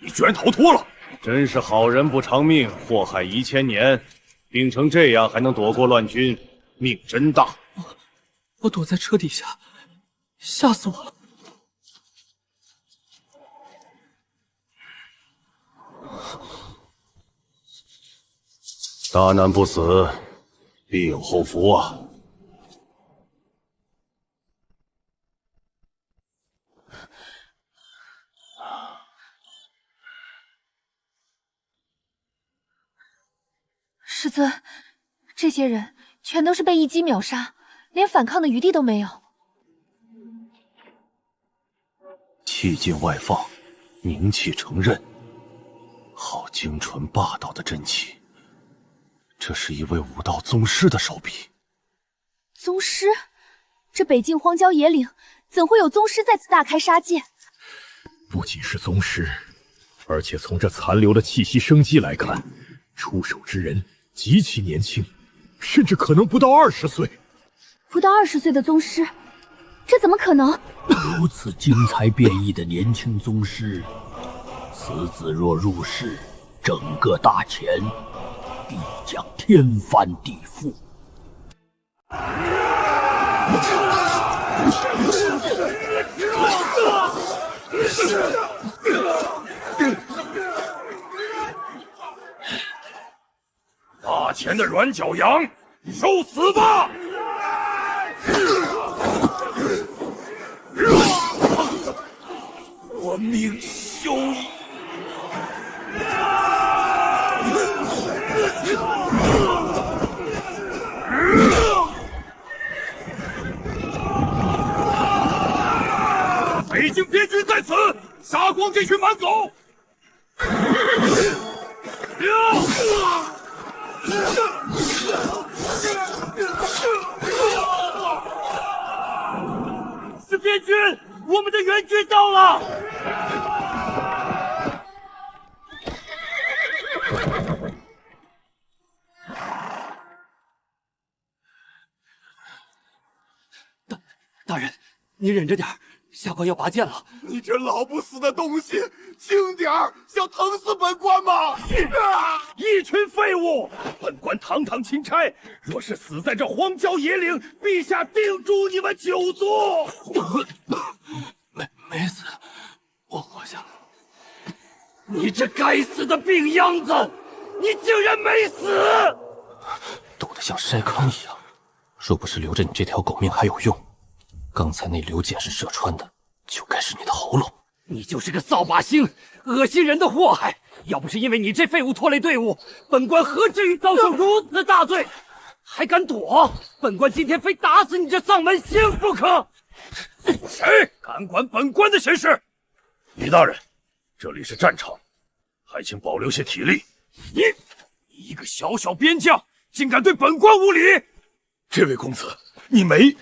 你居然逃脱了！真是好人不长命，祸害1000年。病成这样还能躲过乱军，命真大。我躲在车底下，吓死我了。大难不死，必有后福啊！师尊，这些人全都是被一击秒杀，连反抗的余地都没有。气尽外放，凝气成刃，好精纯霸道的真气。这是一位武道宗师的手笔。宗师？这北境荒郊野岭，怎会有宗师在此大开杀戒？不仅是宗师，而且从这残留的气息生机来看，出手之人极其年轻，甚至可能不到20岁。不到20岁的宗师，这怎么可能？如此精彩变异的年轻宗师，此子若入世，整个大前必将天翻地覆。大前的软脚羊，受死吧！我命休矣！北境边军在此，杀光这群蛮狗！是边军，我们的援军到了！大人，你忍着点儿，下官要拔剑了。你这老不死的东西，轻点儿，想疼死本官吗？一群废物！本官堂堂钦差，若是死在这荒郊野岭，陛下定诛你们9族！没死，我活下了。你这该死的病秧子，你竟然没死！堵得像筛糠一样。若不是留着你这条狗命还有用，刚才那流箭是射穿的，就该是你的喉咙。你就是个扫把星，恶心人的祸害！要不是因为你这废物拖累队伍，本官何至于遭受如此大罪？还敢躲？本官今天非打死你这丧门星不可！谁敢管本官的闲事？李大人，这里是战场，还请保留些体力。你一个小小边将，竟敢对本官无礼！这位公子，你没……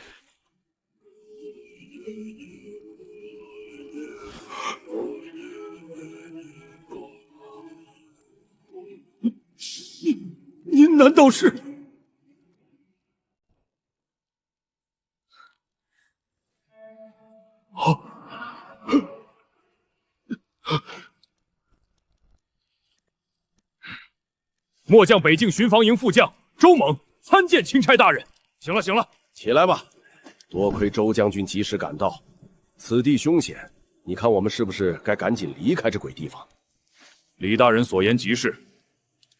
您难道是？末将北境巡防营副将周猛参见钦差大人。行了行了，起来吧。多亏周将军及时赶到，此地凶险，你看我们是不是该赶紧离开这鬼地方？李大人所言极是，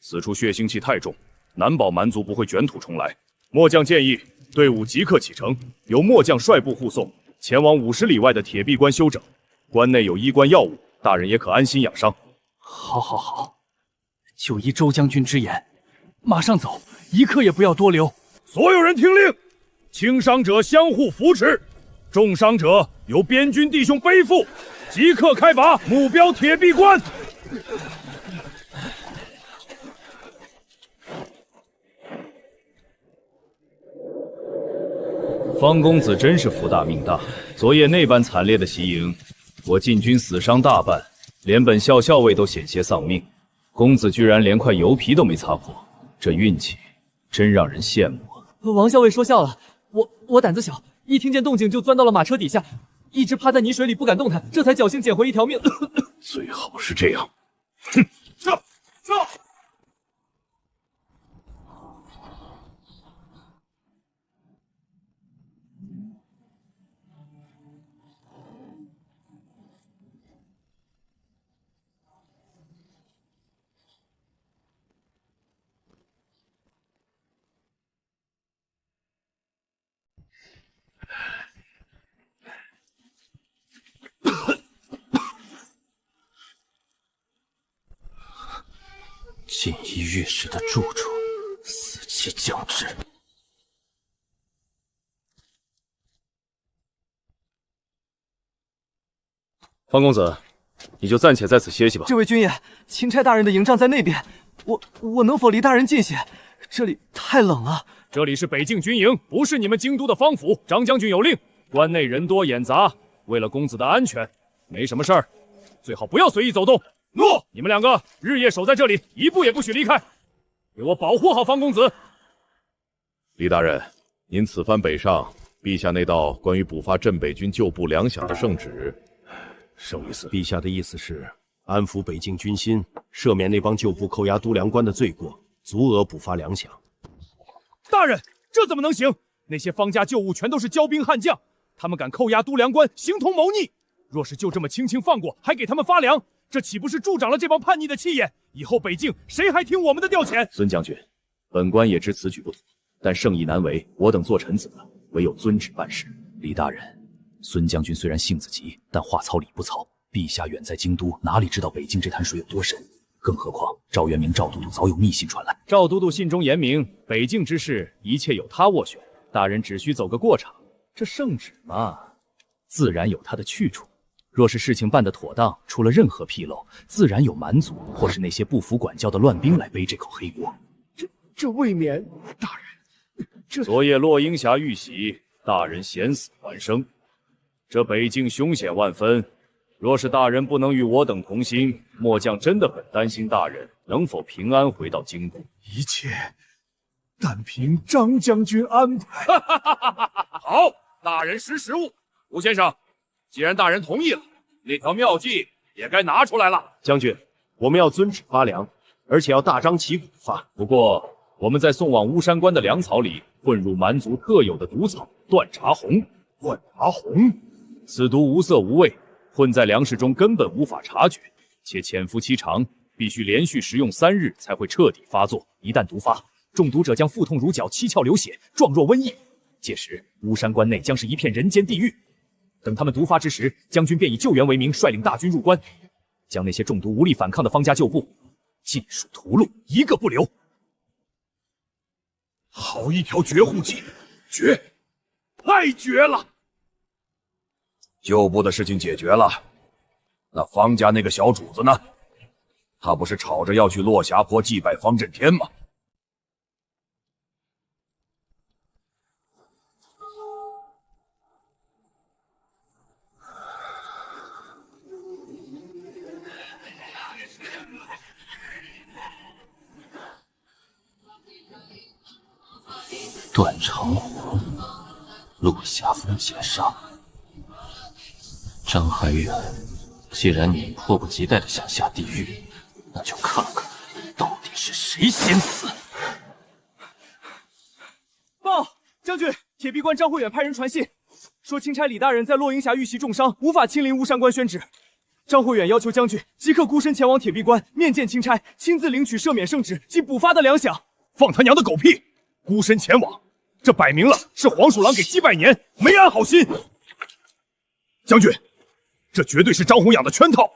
此处血腥气太重，难保蛮族不会卷土重来。末将建议队伍即刻启程，由末将率部护送前往50里外的铁壁关休整。关内有医官药物，大人也可安心养伤。好，就依周将军之言，马上走，一刻也不要多留。所有人听令，轻伤者相互扶持，重伤者由边军弟兄背负，即刻开拔，目标铁壁关。方公子真是福大命大，昨夜那般惨烈的袭营，我禁军死伤大半，连本校校尉都险些丧命，公子居然连块油皮都没擦破，这运气真让人羡慕。王校尉说笑了，我胆子小，一听见动静就钻到了马车底下，一直趴在泥水里不敢动弹，这才侥幸捡回一条命。最好是这样。哼，撤！锦衣玉食的住处，死期将至。方公子，你就暂且在此歇息吧。这位军爷，钦差大人的营帐在那边，我能否离大人近些？这里太冷了。这里是北境军营，不是你们京都的方府。张将军有令，关内人多眼杂，为了公子的安全，没什么事儿，最好不要随意走动。诺！你们两个日夜守在这里，一步也不许离开，给我保护好方公子。李大人，您此番北上，陛下那道关于补发镇北军旧部粮饷的圣旨，什么意思？陛下的意思是安抚北境军心，赦免那帮旧部扣押都粮官的罪过，足额补发粮饷。大人，这怎么能行？那些方家旧物全都是骄兵悍将，他们敢扣押都粮官，形同谋逆。若是就这么轻轻放过，还给他们发粮，这岂不是助长了这帮叛逆的气焰？以后北境谁还听我们的调遣？孙将军，本官也知此举不妥，但圣意难违，我等做臣子的唯有遵旨办事。李大人，孙将军虽然性子急，但话糙理不糙。陛下远在京都，哪里知道北境这潭水有多深？更何况赵元明赵都督早有密信传来，赵都督信中言明，北境之事一切有他斡旋，大人只需走个过场。这圣旨嘛，自然有他的去处。若是事情办得妥当，出了任何纰漏，自然有蛮族或是那些不服管教的乱兵来背这口黑锅。这未免，大人，昨夜落英峡遇袭，大人险死还生，这北境凶险万分。若是大人不能与我等同心，末将真的很担心大人能否平安回到京都。一切但凭张将军安排。好，大人识时务。吴先生，既然大人同意了，那条妙计也该拿出来了。将军，我们要遵旨发粮，而且要大张旗鼓发。不过，我们在送往巫山关的粮草里混入蛮族特有的毒草断茶红。断茶红，此毒无色无味，混在粮食中根本无法察觉，且潜伏期长，必须连续食用3日才会彻底发作。一旦毒发，中毒者将腹痛如绞，七窍流血，状若瘟疫。届时，巫山关内将是一片人间地狱。等他们毒发之时，将军便以救援为名，率领大军入关，将那些中毒无力反抗的方家旧部尽数屠戮，一个不留。好一条绝户计，绝，太绝了！旧部的事情解决了，那方家那个小主子呢？他不是吵着要去落霞坡祭拜方震天吗？断肠湖，落霞风剑杀。张怀远，既然你迫不及待的想下地狱，那就看看到底是谁先死。报，将军，铁壁关张慧远派人传信，说钦差李大人在落英峡遇袭重伤，无法亲临巫山关宣旨。张慧远要求将军即刻孤身前往铁壁关面见钦差，亲自领取赦免圣旨及补发的粮饷。放他娘的狗屁！孤身前往，这摆明了是黄鼠狼给鸡拜年，没安好心。将军，这绝对是张弘养的圈套。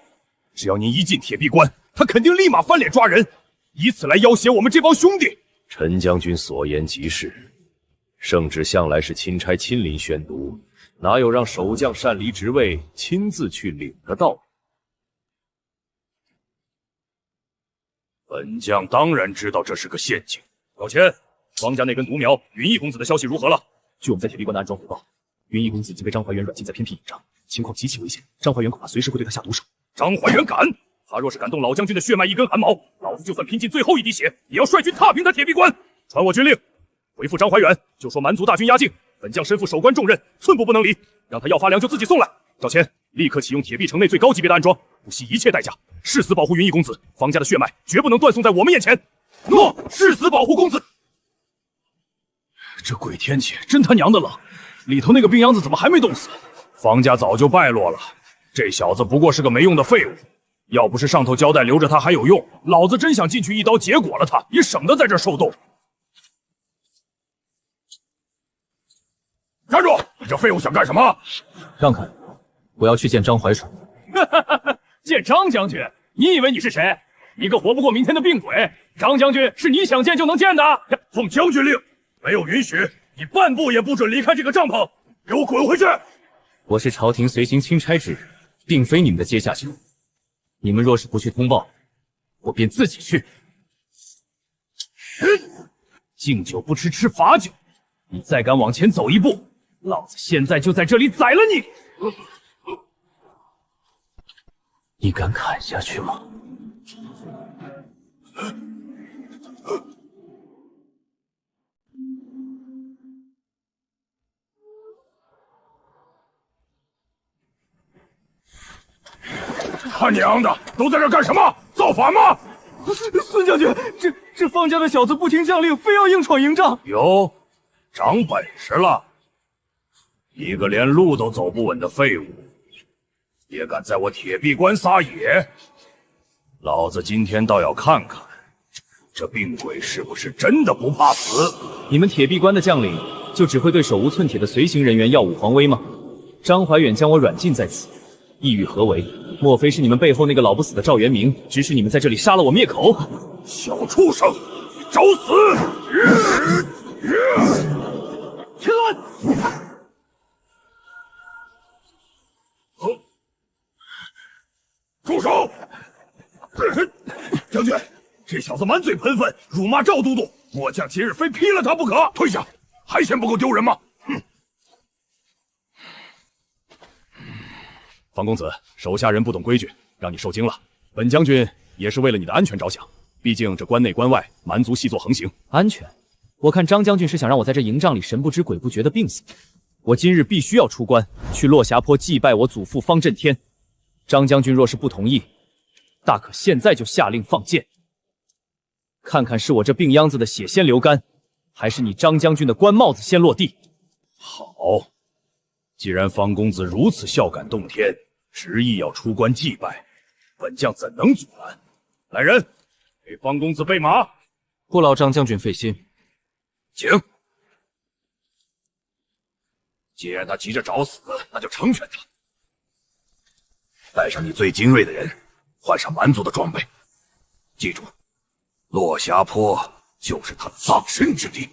只要您一进铁壁关，他肯定立马翻脸抓人，以此来要挟我们这帮兄弟。陈将军所言极是，圣旨向来是钦差亲临宣读，哪有让守将擅离职位亲自去领的道理？本将当然知道这是个陷阱。老钱，方家那根独苗云逸公子的消息如何了？据我们在铁壁关的暗桩回报，云逸公子已经被张怀远软禁在偏僻营帐，情况极其危险，张怀远恐怕随时会对他下毒手。张怀远敢？他若是敢动老将军的血脉一根汗毛，老子就算拼尽最后一滴血，也要率军踏平他铁壁关。传我军令，回复张怀远，就说蛮族大军压境，本将身负守关重任，寸步不能离，让他要发粮就自己送来。赵谦，立刻启用铁壁城内最高级别的暗桩，不惜一切代价，誓死保护云逸公子。方家的血脉绝不能断送在我们眼前。诺，誓死保护公子。这鬼天气真他娘的冷，里头那个病秧子怎么还没冻死？方家早就败落了，这小子不过是个没用的废物。要不是上头交代留着他还有用，老子真想进去一刀结果了他，也省得在这受冻。站住！你这废物想干什么？让开！我要去见张怀水。见张将军？你以为你是谁？一个活不过明天的病鬼！张将军是你想见就能见的。奉将军令，没有允许，你半步也不准离开这个帐篷，给我滚回去！我是朝廷随行钦差之人，并非你们的阶下囚。你们若是不去通报，我便自己去。敬酒不吃吃罚酒，你再敢往前走一步，老子现在就在这里宰了你！你敢砍下去吗？他娘的，都在这干什么？造反吗？孙将军，这方家的小子不听将令，非要硬闯营帐。哟，长本事了！一个连路都走不稳的废物，也敢在我铁壁关撒野！老子今天倒要看看，这病鬼是不是真的不怕死？你们铁壁关的将领就只会对手无寸铁的随行人员耀武狂威吗？张怀远将我软禁在此，意欲何为？莫非是你们背后那个老不死的赵元明指使你们在这里杀了我灭口？小畜生，你找死！停顿！住手！将军，这小子满嘴喷粪，辱骂赵都督，末将今日非劈了他不可！退下，还嫌不够丢人吗？方公子，手下人不懂规矩，让你受惊了。本将军也是为了你的安全着想，毕竟这关内关外蛮族细作横行。安全？我看张将军是想让我在这营帐里神不知鬼不觉的病死。我今日必须要出关，去落霞坡祭拜我祖父方震天。张将军若是不同意，大可现在就下令放箭，看看是我这病秧子的血先流干，还是你张将军的官帽子先落地。好，既然方公子如此孝感动天，执意要出关祭拜，本将怎能阻拦？来人，给方公子备马。不劳张将军费心，请。既然他急着找死，那就成全他。带上你最精锐的人，换上蛮族的装备。记住，落霞坡就是他葬身之地。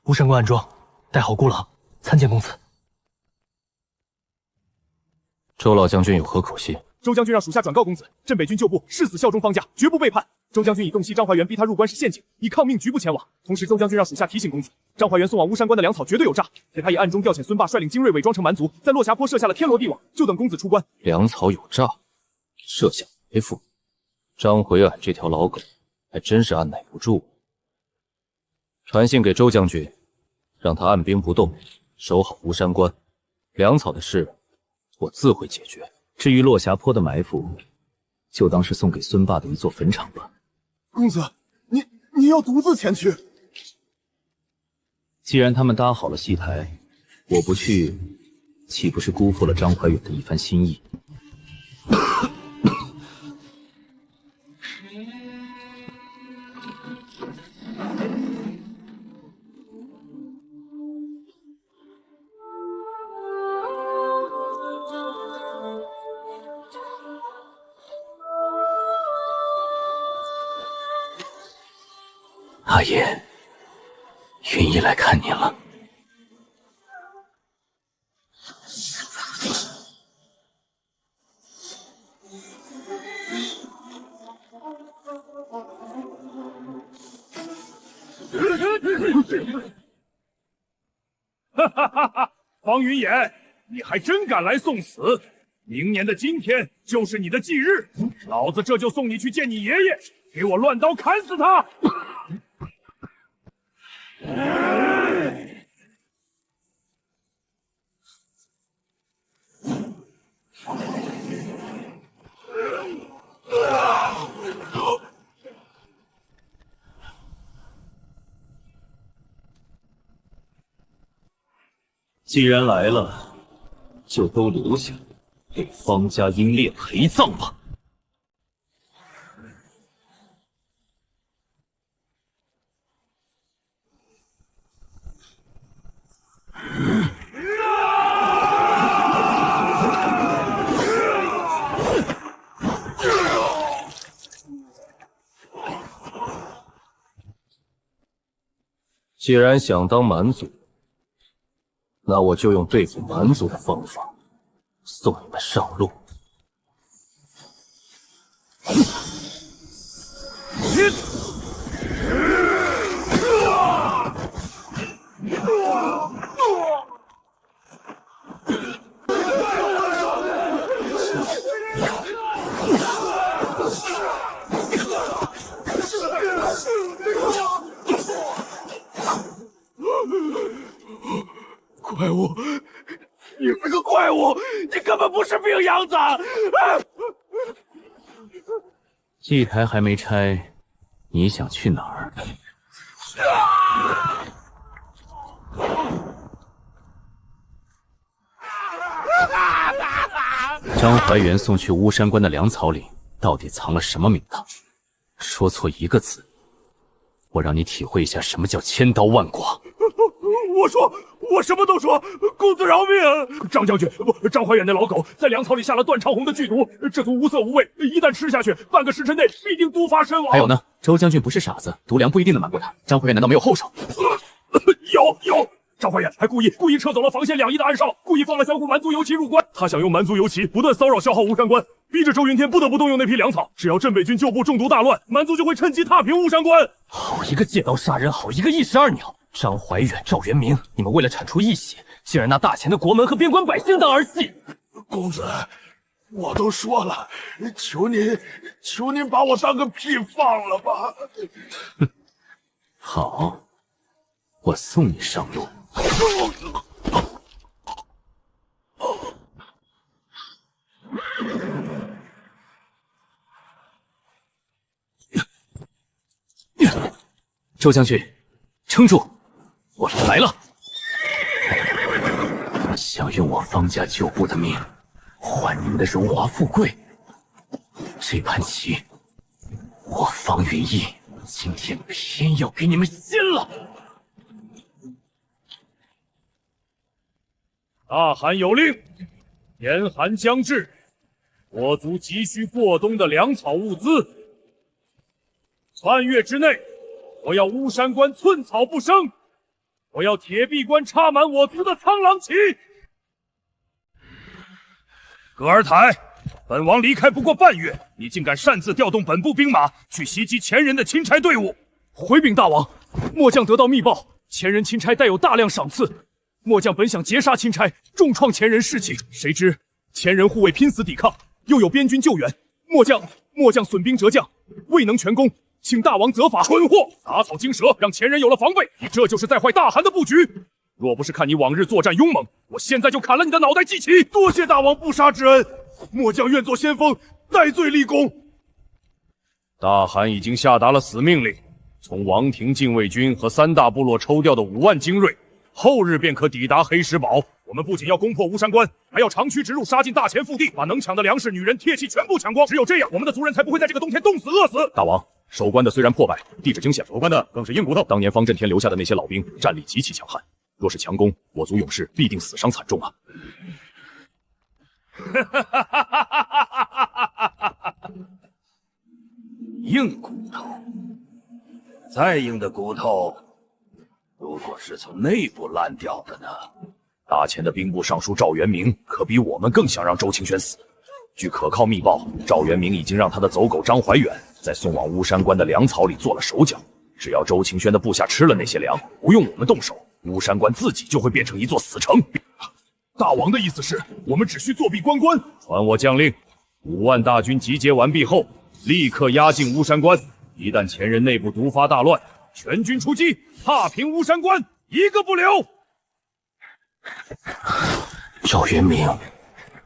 吴山关暗装，带好孤狼，参见公子。周老将军有何口信？周将军让属下转告公子，镇北军旧部誓死效忠方家，绝不背叛。周将军以洞悉张怀元逼他入关是陷阱，以抗命局不前往。同时，周将军让属下提醒公子，张怀元送往巫山关的粮草绝对有诈，且他已暗中调遣孙霸率领精锐伪装成蛮族，在落霞坡设下了天罗地网，就等公子出关。粮草有诈，设下埋伏，张回俺这条老狗还真是按耐不住。传信给周将军，让他按兵不动，守好巫山关。粮草的事，我自会解决。至于落霞坡的埋伏，就当是送给孙霸的一座坟场吧。公子，你要独自前去？既然他们搭好了戏台，我不去，岂不是辜负了张怀远的一番心意？阿爷，云姨来看您了。哈哈哈哈！方云衍，你还真敢来送死！明年的今天就是你的忌日，老子这就送你去见你爷爷，给我乱刀砍死他！既然来了，就都留下，给方家英烈陪葬吧。既然想当蛮族，那我就用对付蛮族的方法，送你们上路。怪物，你是个怪物，你根本不是病秧子！祭台还没拆，你想去哪儿？张怀元送去巫山关的粮草里，到底藏了什么名堂？说错一个字，我让你体会一下什么叫千刀万剐。我什么都说，公子饶命！张将军，不，张怀远那老狗在粮草里下了段长红的剧毒，这毒无色无味，一旦吃下去，半个时辰内必定毒发身亡。还有呢，周将军不是傻子，毒粮不一定能瞒过他。张怀远难道没有后手？有，张怀远还故意撤走了防线2翼的暗哨，故意放了江湖蛮族游骑入关，他想用蛮族游骑不断骚扰消耗巫山关，逼着周云天不得不动用那批粮草。只要镇北军旧部中毒大乱，蛮族就会趁机踏平巫山关。好一个借刀杀人，好一个一石二鸟！张怀远、赵元明，你们为了铲除异邪，竟然拿大钱的国门和边关百姓当儿戏。公子，我都说了，求您把我当个屁放了吧。好，我送你上路。周将军，撑住！我来了！想用我方家旧部的命换你们的荣华富贵，这盘棋，我方云逸今天偏要给你们掀了！大汗有令，严寒将至，我族急需过冬的粮草物资。半月之内，我要巫山关寸草不生，我要铁壁关插满我族的苍狼旗。葛尔台，本王离开不过半月，你竟敢擅自调动本部兵马去袭击前人的钦差队伍！回禀大王，末将得到密报，前人钦差带有大量赏赐。末将本想截杀钦差，重创前人士气，谁知前人护卫拼死抵抗，又有边军救援，末将损兵折将，未能全功，请大王责罚。蠢货，打草惊蛇，让前人有了防备，你这就是在坏大汗的布局。若不是看你往日作战勇猛，我现在就砍了你的脑袋祭旗。多谢大王不杀之恩，末将愿做先锋，戴罪立功。大汗已经下达了死命令，从王庭禁卫军和3大部落抽调的5万精锐，后日便可抵达黑石堡。我们不仅要攻破巫山关，还要长驱直入，杀进大前腹地，把能抢的粮食、女人、铁器全部抢光。只有这样，我们的族人才不会在这个冬天冻死饿死。大王，守关的虽然破败，地质惊险，守关的更是硬骨头。当年方震天留下的那些老兵，战力极其强悍，若是强攻，我族勇士必定死伤惨重啊！硬骨头，再硬的骨头，如果是从内部烂掉的呢？大前的兵部尚书赵元明可比我们更想让周清轩死。据可靠密报，赵元明已经让他的走狗张怀远在送往巫山关的粮草里做了手脚。只要周清轩的部下吃了那些粮，不用我们动手，巫山关自己就会变成一座死城。大王的意思是，我们只需作壁关关。传我将令，5万大军集结完毕后，立刻压境巫山关。一旦前人内部毒发大乱，全军出击，踏平巫山关，一个不留。赵元明，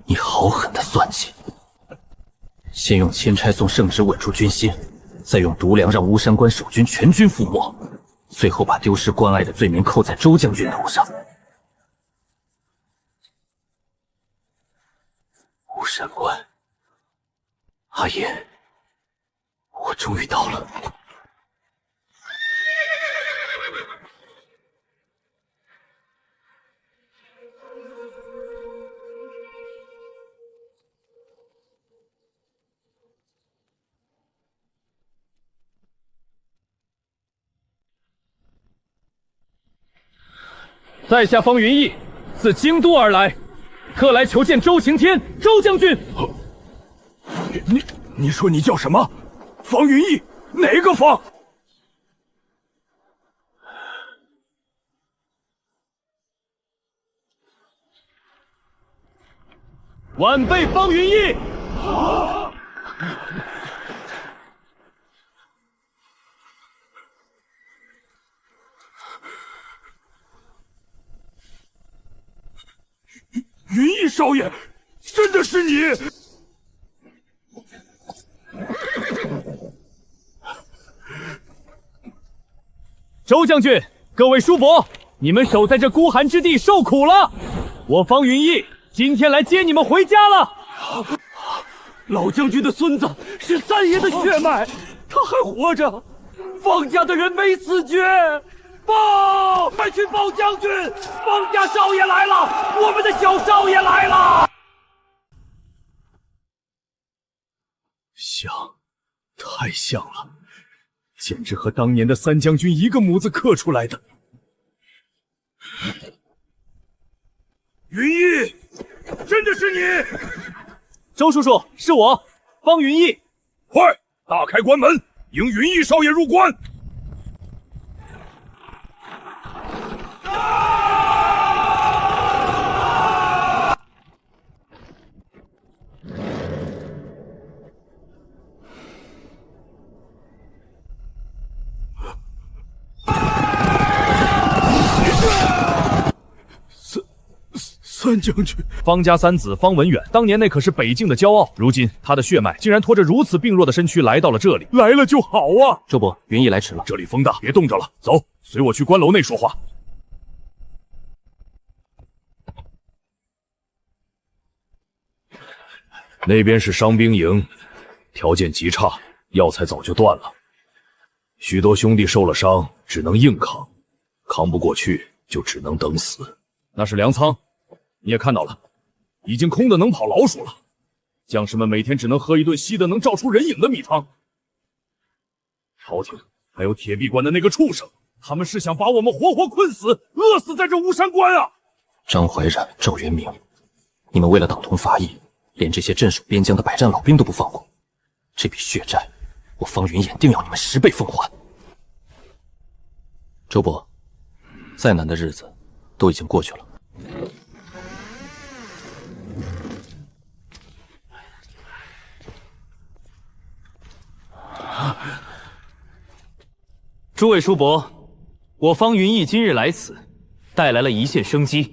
你好狠的算计！先用钦差送圣旨稳住军心，再用毒粮让巫山关守军全军覆没，最后把丢失关隘的罪名扣在周将军头上。巫山关，阿爷，我终于到了。在下方云逸，自京都而来，特来求见周晴天，周将军。你说你叫什么？方云逸？哪个方？晚辈方云逸。云逸少爷，真的是你！周将军，各位叔伯，你们守在这孤寒之地受苦了。我方云逸今天来接你们回家了。老将军的孙子是三爷的血脉，他还活着，方家的人没死绝。报！快去报将军！方家少爷来了，我们的小少爷来了。像，太像了，简直和当年的三将军一个模子刻出来的。云逸，真的是你！周叔叔，是我，方云逸。快打开关门，迎云逸少爷入关。三将军，方家三子方文远，当年那可是北境的骄傲，如今他的血脉竟然拖着如此病弱的身躯来到了这里。来了就好啊！周伯，云逸来迟了，这里风大，别冻着了。走，随我去关楼内说话。那边是伤兵营，条件极差，药材早就断了，许多兄弟受了伤，只能硬扛，扛不过去就只能等死。那是粮仓，你也看到了，已经空的能跑老鼠了。将士们每天只能喝一顿稀的能照出人影的米汤。朝廷还有铁壁关的那个畜生，他们是想把我们活活困死，饿死在这巫山关啊！张怀冉、赵元明，你们为了党同伐异，连这些镇守边疆的百战老兵都不放过，这笔血债，我方云衍定要你们10倍奉还。周伯，再难的日子都已经过去了。诸位叔伯，我方云逸今日来此，带来了一线生机。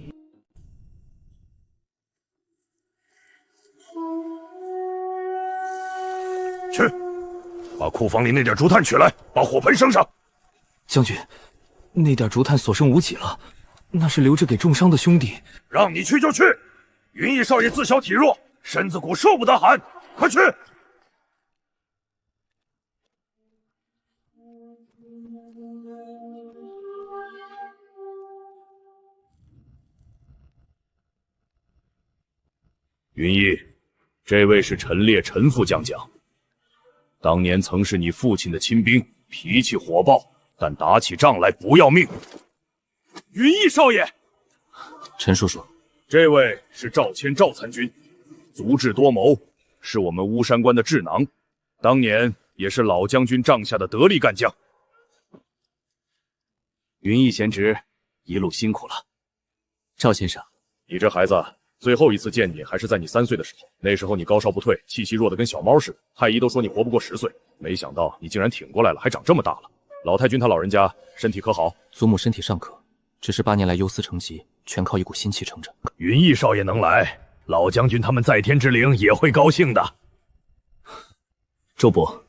去，把库房里那点竹炭取来，把火盆升上。将军，那点竹炭所剩无几了，那是留着给重伤的兄弟。让你去就去，云逸少爷自小体弱，身子骨受不得寒，快去！云逸，这位是陈烈陈副将将，当年曾是你父亲的亲兵，脾气火爆，但打起仗来不要命。云逸少爷，陈叔叔，这位是赵谦赵参军，足智多谋，是我们巫山关的智囊，当年也是老将军帐下的得力干将。云逸贤侄，一路辛苦了。赵先生，你这孩子，最后一次见你还是在你3岁的时候，那时候你高烧不退，气息弱得跟小猫似的，太医都说你活不过10岁，没想到你竟然挺过来了，还长这么大了。老太君他老人家身体可好？祖母身体尚可，只是8年来忧思成疾，全靠一股心气撑着。云逸少爷能来，老将军他们在天之灵也会高兴的。周伯，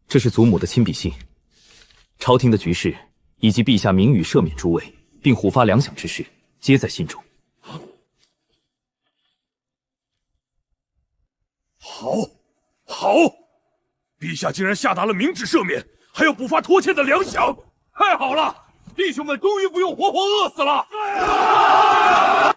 这是祖母的亲笔信，朝廷的局势以及陛下明语赦免诸位，并虎发粮饷之事，皆在信中。好，好，陛下竟然下达了明旨赦免，还要补发拖欠的粮饷，太好了！弟兄们终于不用活活饿死了。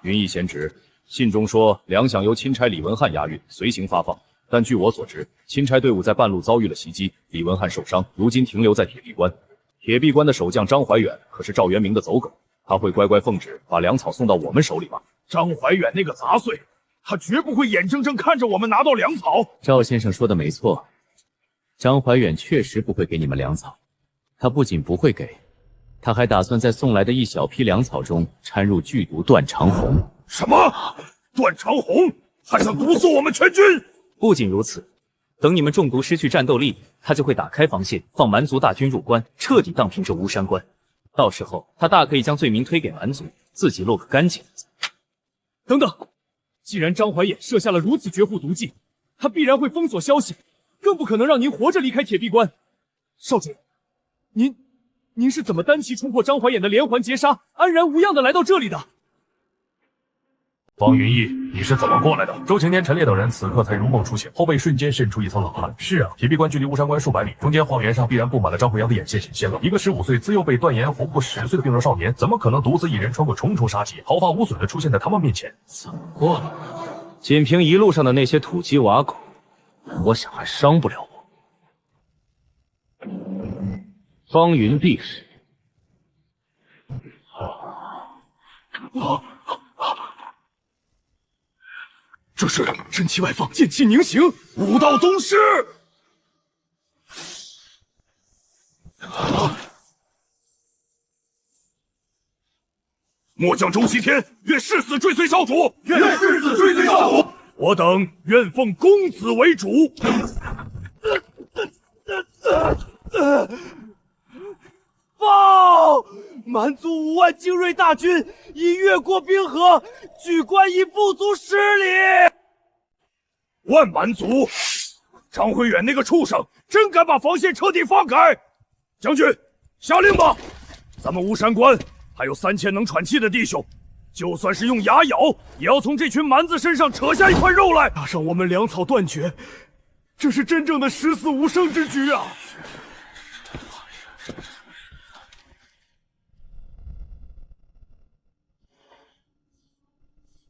云逸贤侄，信中说粮饷由钦差李文翰押运，随行发放。但据我所知，钦差队伍在半路遭遇了袭击，李文翰受伤，如今停留在铁壁关。铁壁关的守将张怀远可是赵元明的走狗，他会乖乖奉旨把粮草送到我们手里吗？张怀远那个杂碎，他绝不会眼睁睁看着我们拿到粮草。赵先生说的没错，张怀远确实不会给你们粮草。他不仅不会给，他还打算在送来的一小批粮草中掺入剧毒断肠红。什么？断肠红？还想毒死我们全军？不仅如此，等你们中毒失去战斗力，他就会打开防线，放蛮族大军入关，彻底荡平这巫山关。到时候他大可以将罪名推给蛮族，自己落个干净。等等，既然张怀衍设下了如此绝户毒计，他必然会封锁消息，更不可能让您活着离开铁壁关。少主，您是怎么单骑冲破张怀衍的连环截杀，安然无恙的来到这里的？方云逸，你是怎么过来的？周晴天、陈烈等人此刻才如梦初醒，后背瞬间渗出一层冷汗。是啊，铁壁关距离巫山关数百里，中间荒原上必然布满了张回阳的眼线显现了。一个15岁自幼被断言活不过10岁的病弱少年，怎么可能独自一人穿过重重杀劫，毫发无损的出现在他们面前？怎么过来？仅凭一路上的那些土鸡瓦狗，我想还伤不了我。方云避世。这是真气外放，剑气凝形，武道宗师！末将周齐天愿誓死追随少主，愿誓死追随少主。我等愿奉公子为主。报！蛮族5万精锐大军已越过冰河，距关已不足10里。万蛮族！张辉远那个畜生真敢把防线彻底放开！将军，下令吧！咱们巫山关还有3000能喘气的弟兄，就算是用牙咬，也要从这群蛮子身上扯下一块肉来。加上我们粮草断绝，这是真正的十死无生之局啊！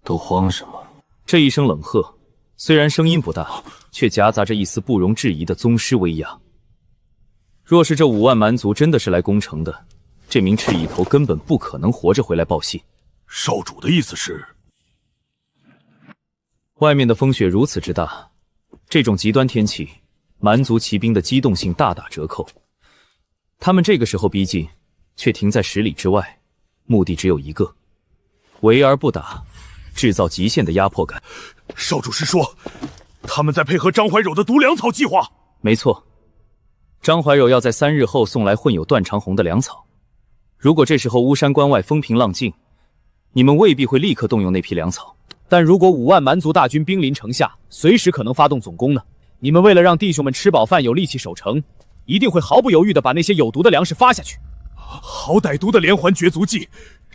都慌什么？这一声冷喝，虽然声音不大，却夹杂着一丝不容置疑的宗师威压。若是这5万蛮族真的是来攻城的，这名赤翼头根本不可能活着回来报信。少主的意思是，外面的风雪如此之大，这种极端天气，蛮族骑兵的机动性大打折扣。他们这个时候逼近，却停在10里之外，目的只有一个：围而不打，制造极限的压迫感。少主是说，他们在配合张怀柔的毒粮草计划？没错，张怀柔要在3日后送来混有断肠红的粮草。如果这时候巫山关外风平浪静，你们未必会立刻动用那批粮草。但如果5万蛮族大军兵临城下，随时可能发动总攻呢？你们为了让弟兄们吃饱饭有力气守城，一定会毫不犹豫地把那些有毒的粮食发下去。好歹毒的连环绝族计，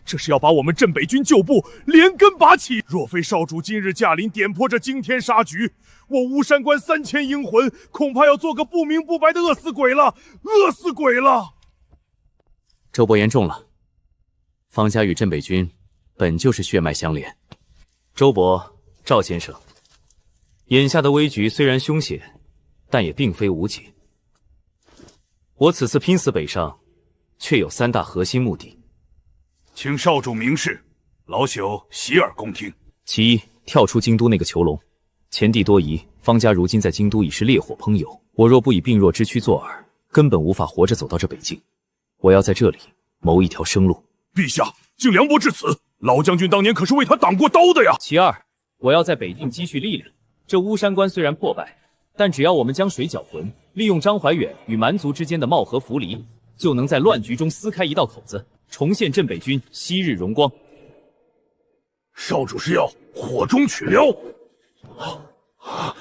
这是要把我们镇北军旧部连根拔起。若非少主今日驾临点破这惊天杀局，我巫山关3000英魂恐怕要做个不明不白的饿死鬼了，饿死鬼了！周伯言中了。方家与镇北军本就是血脉相连。周伯、赵先生，眼下的危局虽然凶险，但也并非无解。我此次拼死北上，却有3大核心目的，请少主明示，老朽洗耳恭听。其一，跳出京都那个囚笼。前地多疑，方家如今在京都已是烈火烹油，我若不以病弱之躯作饵，根本无法活着走到这北境。我要在这里谋一条生路。陛下，竟凉薄至此，老将军当年可是为他挡过刀的呀。其二，我要在北境积蓄力量。这巫山关虽然破败，但只要我们将水搅浑，利用张怀远与蛮族之间的貌合扶离，就能在乱局中撕开一道口子，重现镇北军昔日荣光。少主是要火中取撩？哼。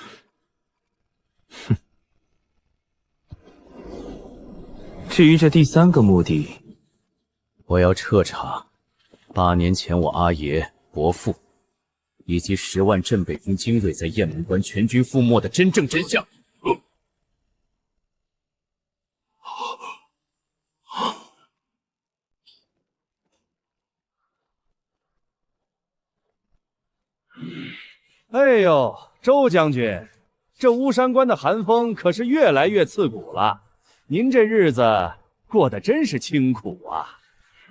至于这第3个目的，我要彻查8年前我阿爷、伯父以及10万镇北军精锐在雁门关全军覆没的真正真相。哎呦，周将军，这巫山关的寒风可是越来越刺骨了。您这日子过得真是清苦啊！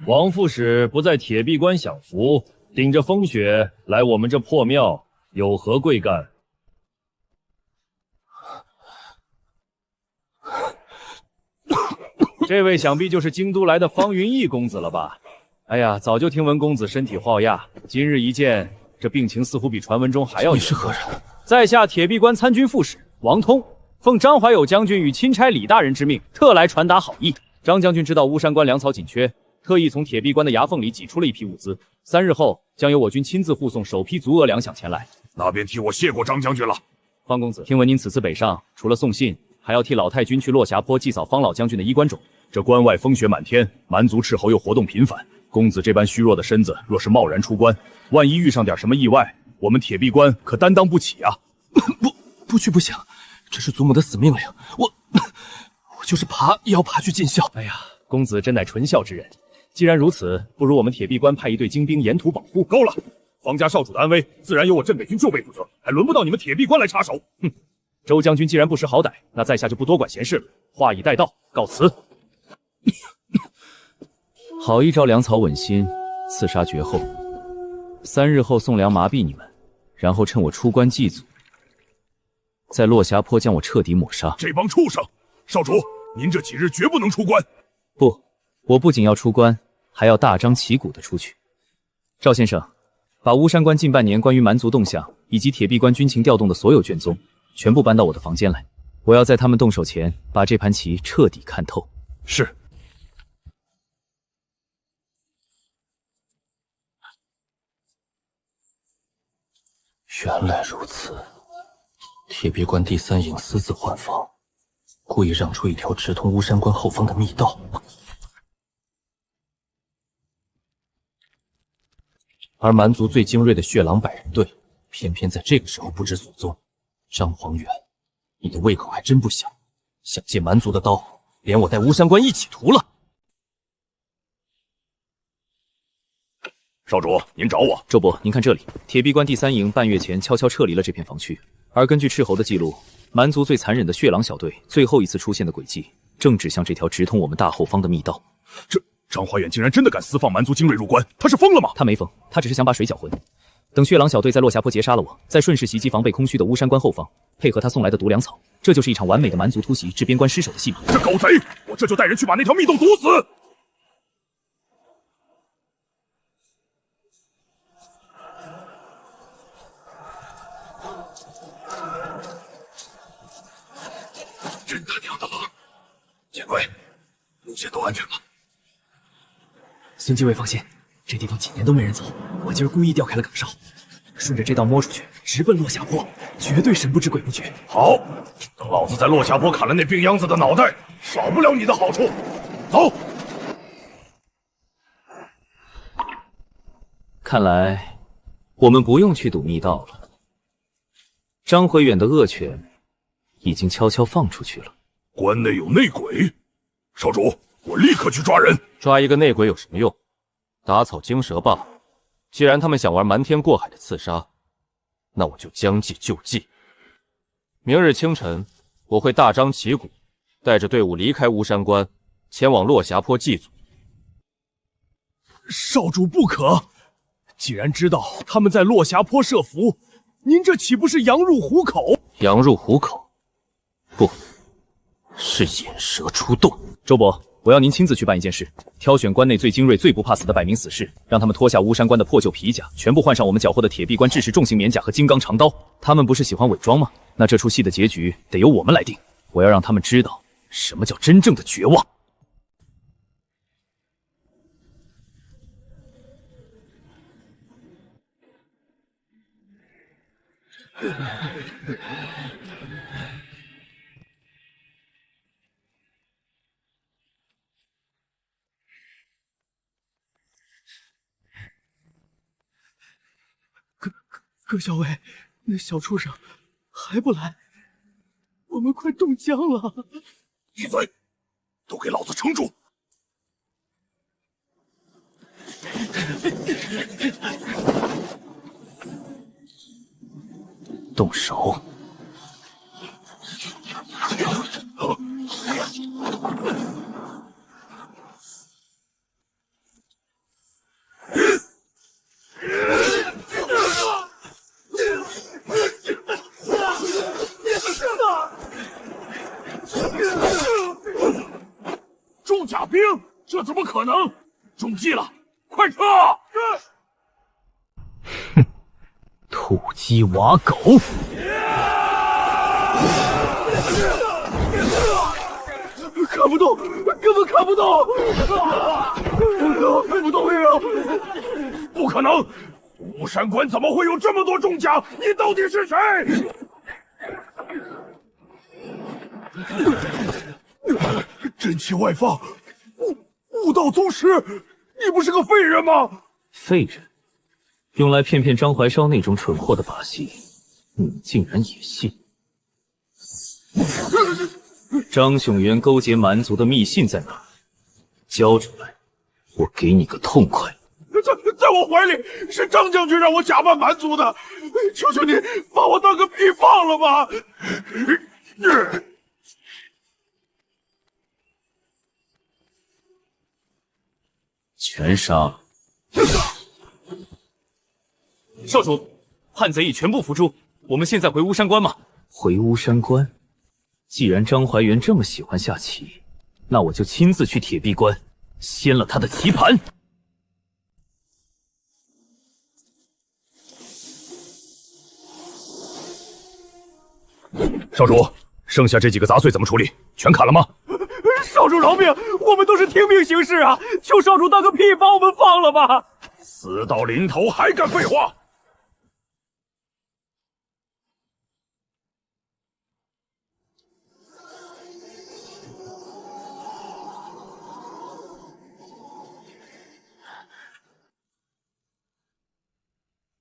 王副使不在铁壁关享福，顶着风雪来我们这破庙，有何贵干？这位想必就是京都来的方云逸公子了吧？哎呀，早就听闻公子身体好亚，今日一见，这病情似乎比传闻中还要严重。你是何人？在下铁壁关参军副使王通，奉张怀友将军与钦差李大人之命，特来传达好意。张将军知道巫山关粮草紧缺，特意从铁壁关的牙缝里挤出了一批物资，3日后将由我军亲自护送首批足额粮饷前来。那便替我谢过张将军了。方公子，听闻您此次北上，除了送信，还要替老太君去落霞坡祭扫方老将军的衣冠冢。这关外风雪满天，蛮族斥候又活动频繁，公子这般虚弱的身子，若是贸然出关，万一遇上点什么意外，我们铁壁关可担当不起啊！不去不行，这是祖母的死命令，我就是爬也要爬去尽孝。哎呀，公子真乃纯孝之人。既然如此，不如我们铁壁关派一队精兵沿途保护。够了，方家少主的安危，自然由我镇北军就备负责，还轮不到你们铁壁关来插手。哼，周将军既然不识好歹，那在下就不多管闲事了。话已带到，告辞。好一招粮草稳心，刺杀绝后。3日后送粮麻痹你们，然后趁我出关祭祖，在落霞坡将我彻底抹杀。这帮畜生！少主，您这几日绝不能出关。不，我不仅要出关，还要大张旗鼓的出去。赵先生，把巫山关近半年关于蛮族动向以及铁壁关军情调动的所有卷宗，全部搬到我的房间来。我要在他们动手前，把这盘棋彻底看透。是。原来如此，铁壁关第3营私自换防，故意让出一条直通巫山关后方的密道。而蛮族最精锐的血狼百人队，偏偏在这个时候不知所踪。张黄远，你的胃口还真不小，想借蛮族的刀，连我带巫山关一起屠了。少主，您找我。周伯，您看这里，铁壁关第3营半月前悄悄撤离了这片防区，而根据斥候的记录，蛮族最残忍的血狼小队最后一次出现的轨迹，正指向这条直通我们大后方的密道。这张华远竟然真的敢私放蛮族精锐入关，他是疯了吗？他没疯，他只是想把水搅浑。等血狼小队在落霞坡截杀了我，再顺势袭击防备空虚的巫山关后方，配合他送来的毒粮草，这就是一场完美的蛮族突袭至边关失守的戏码。这狗贼，我这就带人去把那条密洞堵死！真他娘的冷！见鬼，路线都安全吗？孙继卫放心，这地方几年都没人走，我今儿故意调开了岗哨，顺着这道摸出去，直奔落霞坡，绝对神不知鬼不觉。好，等老子在落霞坡砍了那病秧子的脑袋，少不了你的好处。走。看来我们不用去堵密道了。张辉远的恶犬已经悄悄放出去了。关内有内鬼，少主，我立刻去抓人。抓一个内鬼有什么用？打草惊蛇罢了。既然他们想玩瞒天过海的刺杀，那我就将计就计。明日清晨，我会大张旗鼓，带着队伍离开巫山关，前往落霞坡祭祖。少主不可！既然知道他们在落霞坡设伏，您这岂不是羊入虎口？羊入虎口？不，是引蛇出洞。周伯，我要您亲自去办一件事，挑选关内最精锐、最不怕死的百名死士，让他们脱下巫山关的破旧皮甲，全部换上我们缴获的铁壁关制式重型棉甲和金刚长刀。他们不是喜欢伪装吗？那这出戏的结局得由我们来定。我要让他们知道什么叫真正的绝望。葛小伟，那小畜生还不来，我们快冻僵了！闭嘴，都给老子撑住！动手！重甲兵，这怎么可能？中计了，快撤！土鸡瓦狗！看不动，根本看不动，看不动呀！不可能！巫山关怎么会有这么多重甲？你到底是谁？真气外放，悟道宗师，你不是个废人吗？废人，用来骗骗张怀烧那种蠢货的把戏，你竟然也信？张雄元勾结蛮族的密信在哪？交出来，我给你个痛快！在我怀里，是张将军让我假扮蛮族的，求求你把我当个屁放了吧！全杀！少主，叛贼已全部伏诛，我们现在回巫山关吗？回巫山关？既然张怀元这么喜欢下棋，那我就亲自去铁壁关掀了他的棋盘。少主，剩下这几个杂碎怎么处理？全砍了吗？少主饶命，我们都是听命行事啊！求少主当个屁，把我们放了吧！死到临头还敢废话！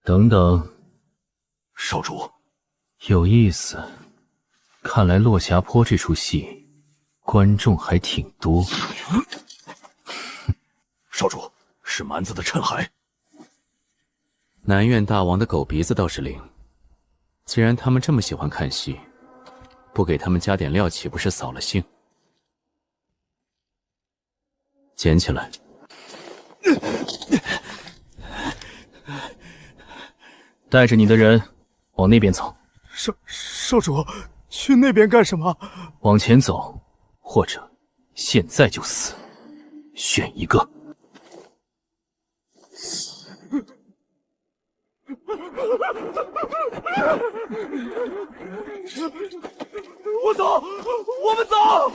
等等，少主，有意思。看来落霞坡这出戏，观众还挺多。少主，是蛮子的趁海。南院大王的狗鼻子倒是灵。既然他们这么喜欢看戏，不给他们加点料，岂不是扫了兴？捡起来。带着你的人往那边走。少主，去那边干什么？往前走，或者现在就死，选一个。我走，我们走。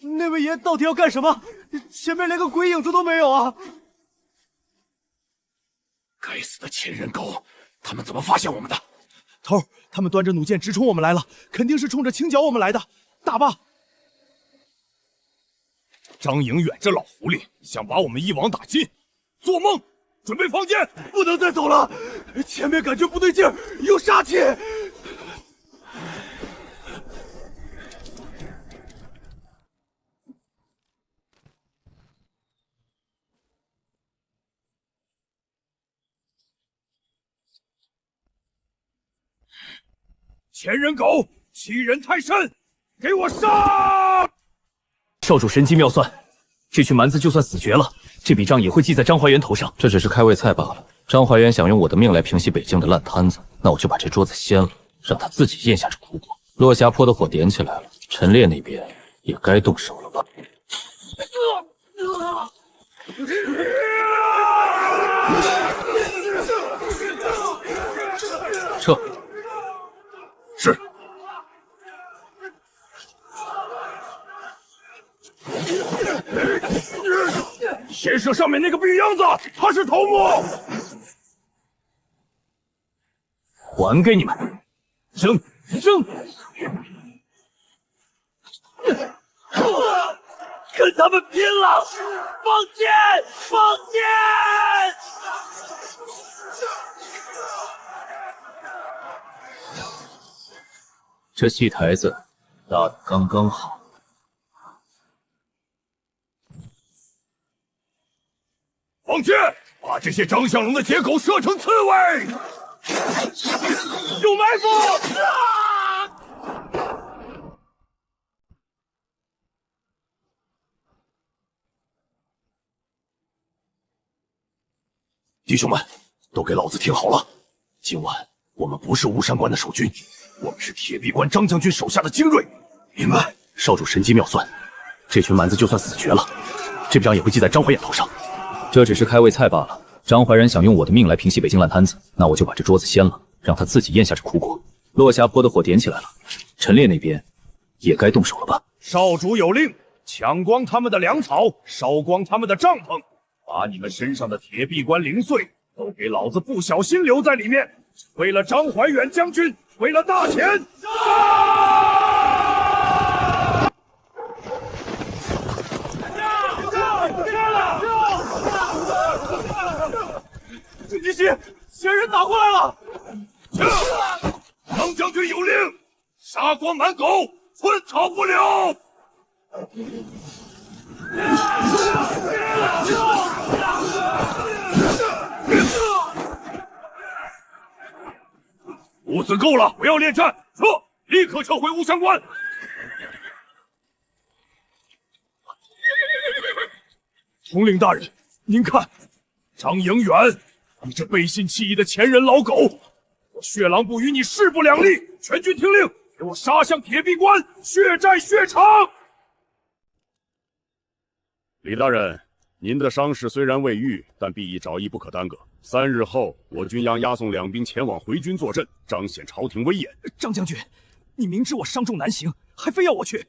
那位爷到底要干什么？前面连个鬼影子都没有啊！该死的千人狗，他们怎么发现我们的？头，他们端着弩箭直冲我们来了，肯定是冲着清剿我们来的。打吧！张颖远这老狐狸想把我们一网打尽，做梦！准备放箭，不能再走了，前面感觉不对劲儿，有杀气。千人狗，欺人太甚，给我杀！少主神机妙算，这群蛮子就算死绝了，这笔账也会记在张怀元头上。这只是开胃菜罢了。张怀元想用我的命来平息北境的烂摊子，那我就把这桌子掀了，让他自己咽下这苦果。落霞坡的火点起来了，陈烈那边也该动手了吧？撤。是。先射上面那个病秧子，他是头目。还给你们，扔！跟他们拼了！放箭！放箭！这戏台子搭得刚刚好。放箭！把这些张相龙的野狗射成刺猬！有埋伏！弟兄们，都给老子听好了！今晚我们不是巫山关的守军，我们是铁壁关张将军手下的精锐。明白？少主神机妙算，这群蛮子就算死绝了，这笔账也会记在张怀远头上。这只是开胃菜罢了。张怀然想用我的命来平息北京烂摊子，那我就把这桌子掀了，让他自己咽下这苦果。落霞坡的火点起来了，陈烈那边也该动手了吧？少主有令，抢光他们的粮草，烧光他们的帐篷，把你们身上的铁壁关零碎都给老子不小心留在里面。为了张怀远将军，为了大钱！李喜，前人打过来了！张将军有令，杀光满狗，寸草不留！无损够了，不要恋战，撤！立刻撤回巫山关！统领大人，您看，张迎远，你这背信弃义的前人老狗，我血狼部与你势不两立，全军听令，给我杀向铁壁关，血债血偿！李大人，您的伤势虽然未愈，但必已早医不可耽搁。3日后，我军将押送2兵前往回军坐镇，彰显朝廷威严。张将军，你明知我伤重难行，还非要我去，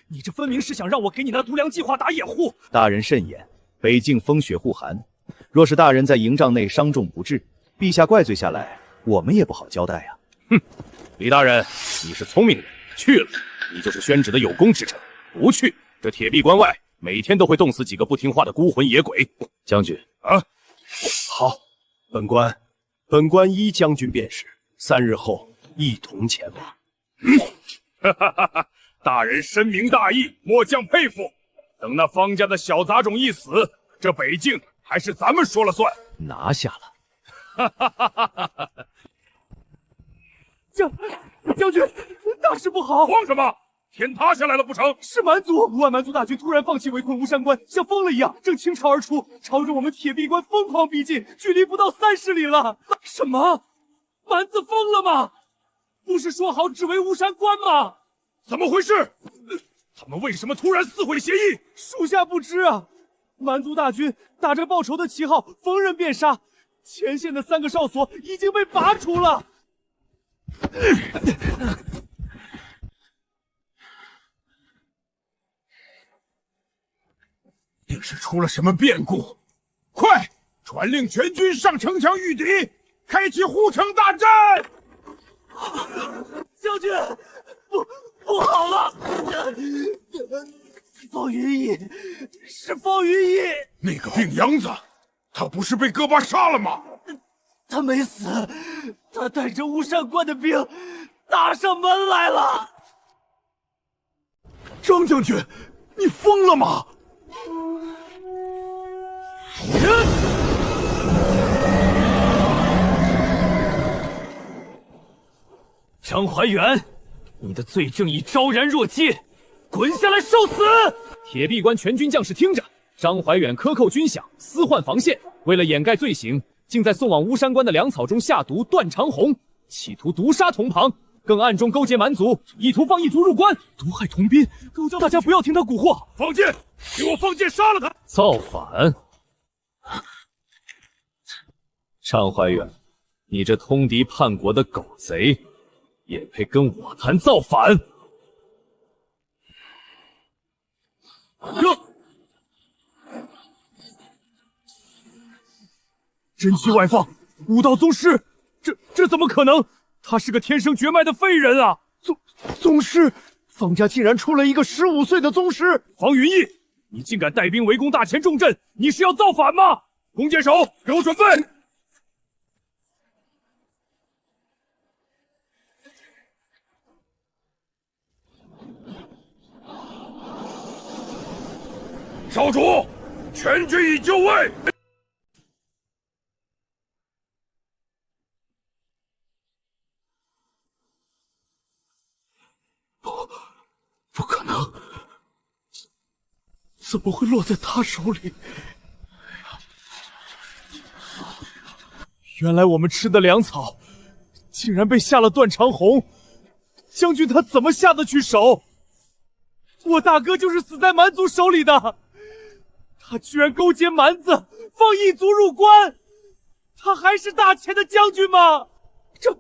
你这分明是想让我给你那毒粮计划打掩护。大人慎言，北境风雪护寒，若是大人在营帐内伤重不治，陛下怪罪下来，我们也不好交代呀。哼，李大人，你是聪明人，去了你就是宣旨的有功之臣；不去，这铁壁关外每天都会冻死几个不听话的孤魂野鬼。将军啊，好，本官依将军便是，3日后一同前往。哈哈哈哈！大人深明大义，末将佩服。等那方家的小杂种一死，这北境还是咱们说了算。拿下了。哈哈哈哈哈！将军，大事不好！慌什么？天塌下来了不成？是蛮族，5万蛮族大军突然放弃围困巫山关，像疯了一样，正倾巢而出，朝着我们铁壁关疯狂逼近，距离不到30里了。什么？蛮子疯了吗？不是说好只围巫山关吗？怎么回事？他们为什么突然撕毁协议？属下不知啊。蛮族大军打着报仇的旗号，逢人便杀，前线的3个哨所已经被拔除了。定是出了什么变故！快传令全军上城墙御敌，开启护城大战！将军，不好了！方云逸，是方云逸！那个病秧子，他不是被戈巴杀了吗？他没死，他带着巫山关的兵打上门来了。张将军，你疯了吗？张怀远，你的罪证已昭然若揭，滚下来受死！铁壁关全军将士听着，张怀远克扣军饷，私换防线，为了掩盖罪行，竟在送往巫山关的粮草中下毒断肠红，企图毒杀同旁，更暗中勾结蛮族，意图放异族入关，毒害同宾。大家不要听他蛊惑，放箭！给我放箭杀了他！造反！张怀远，你这通敌叛国的狗贼，也配跟我谈造反？真气外放，武道宗师，这怎么可能？他是个天生绝脉的废人啊！宗师，方家竟然出了一个15岁的宗师！方云逸，你竟敢带兵围攻大前重镇，你是要造反吗？弓箭手，给我准备！少主，全军已就位。不可能，怎么会落在他手里？原来我们吃的粮草，竟然被下了断肠红。将军他怎么下得去手？我大哥就是死在蛮族手里的，他居然勾结蛮子，放异族入关，他还是大前的将军吗？赵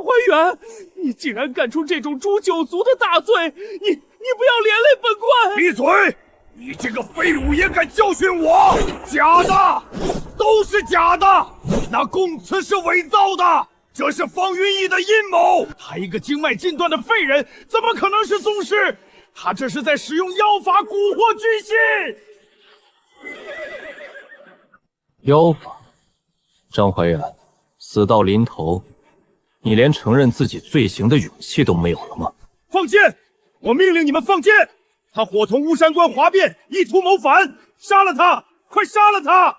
怀远，你竟然干出这种诛九族的大罪，你不要连累本官！闭嘴！你这个废物也敢教训我？假的，都是假的！那供词是伪造的，这是方云逸的阴谋。他一个经脉尽断的废人，怎么可能是宗师？他这是在使用妖法蛊惑军心。妖法？张怀远，死到临头，你连承认自己罪行的勇气都没有了吗？放箭！我命令你们放箭！他伙同巫山关哗变，意图谋反，杀了他！快杀了他！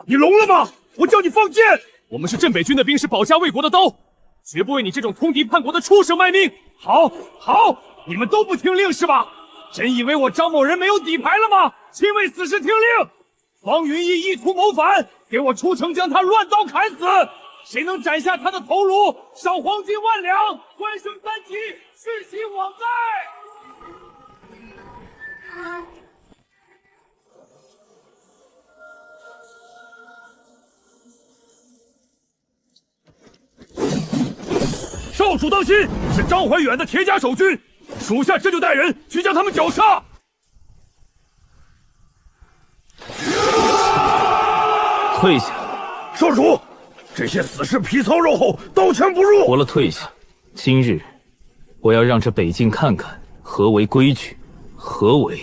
你聋了吗？我叫你放箭！我们是镇北军的兵，是保家卫国的刀，绝不为你这种通敌叛国的畜生卖命！好，你们都不听令是吧？真以为我张某人没有底牌了吗？亲为死士听令！方云逸意图谋反，给我出城将他乱刀砍死！谁能斩下他的头颅，赏黄金1万两，官升3级，世袭我在！少主当心，是张怀远的铁甲守军，属下这就带人去将他们绞杀。退下！少主，这些死士皮糙肉厚，刀枪不入。活了退下！今日我要让这北境看看何为规矩，何为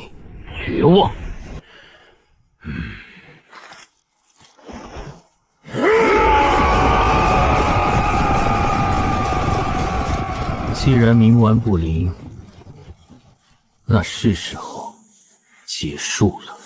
绝望。既然冥顽不灵，那是时候结束了。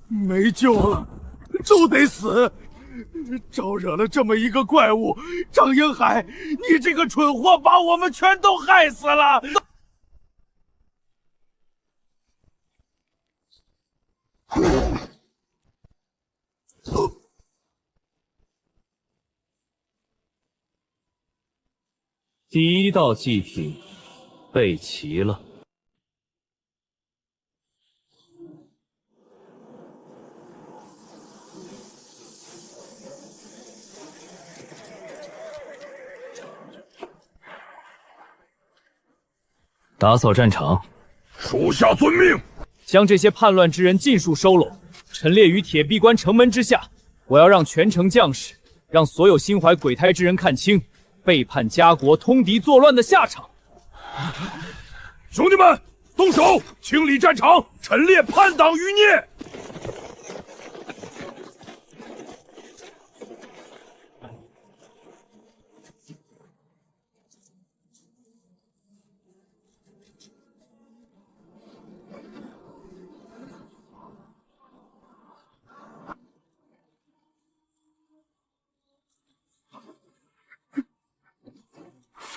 没救了，都得死！招惹了这么一个怪物，张英海，你这个蠢货，把我们全都害死了！第一道祭品备齐了。打扫战场，属下遵命。将这些叛乱之人尽数收拢，陈列于铁壁关城门之下。我要让全城将士，让所有心怀鬼胎之人看清背叛家国、通敌作乱的下场。兄弟们，动手，清理战场，陈列叛党余孽。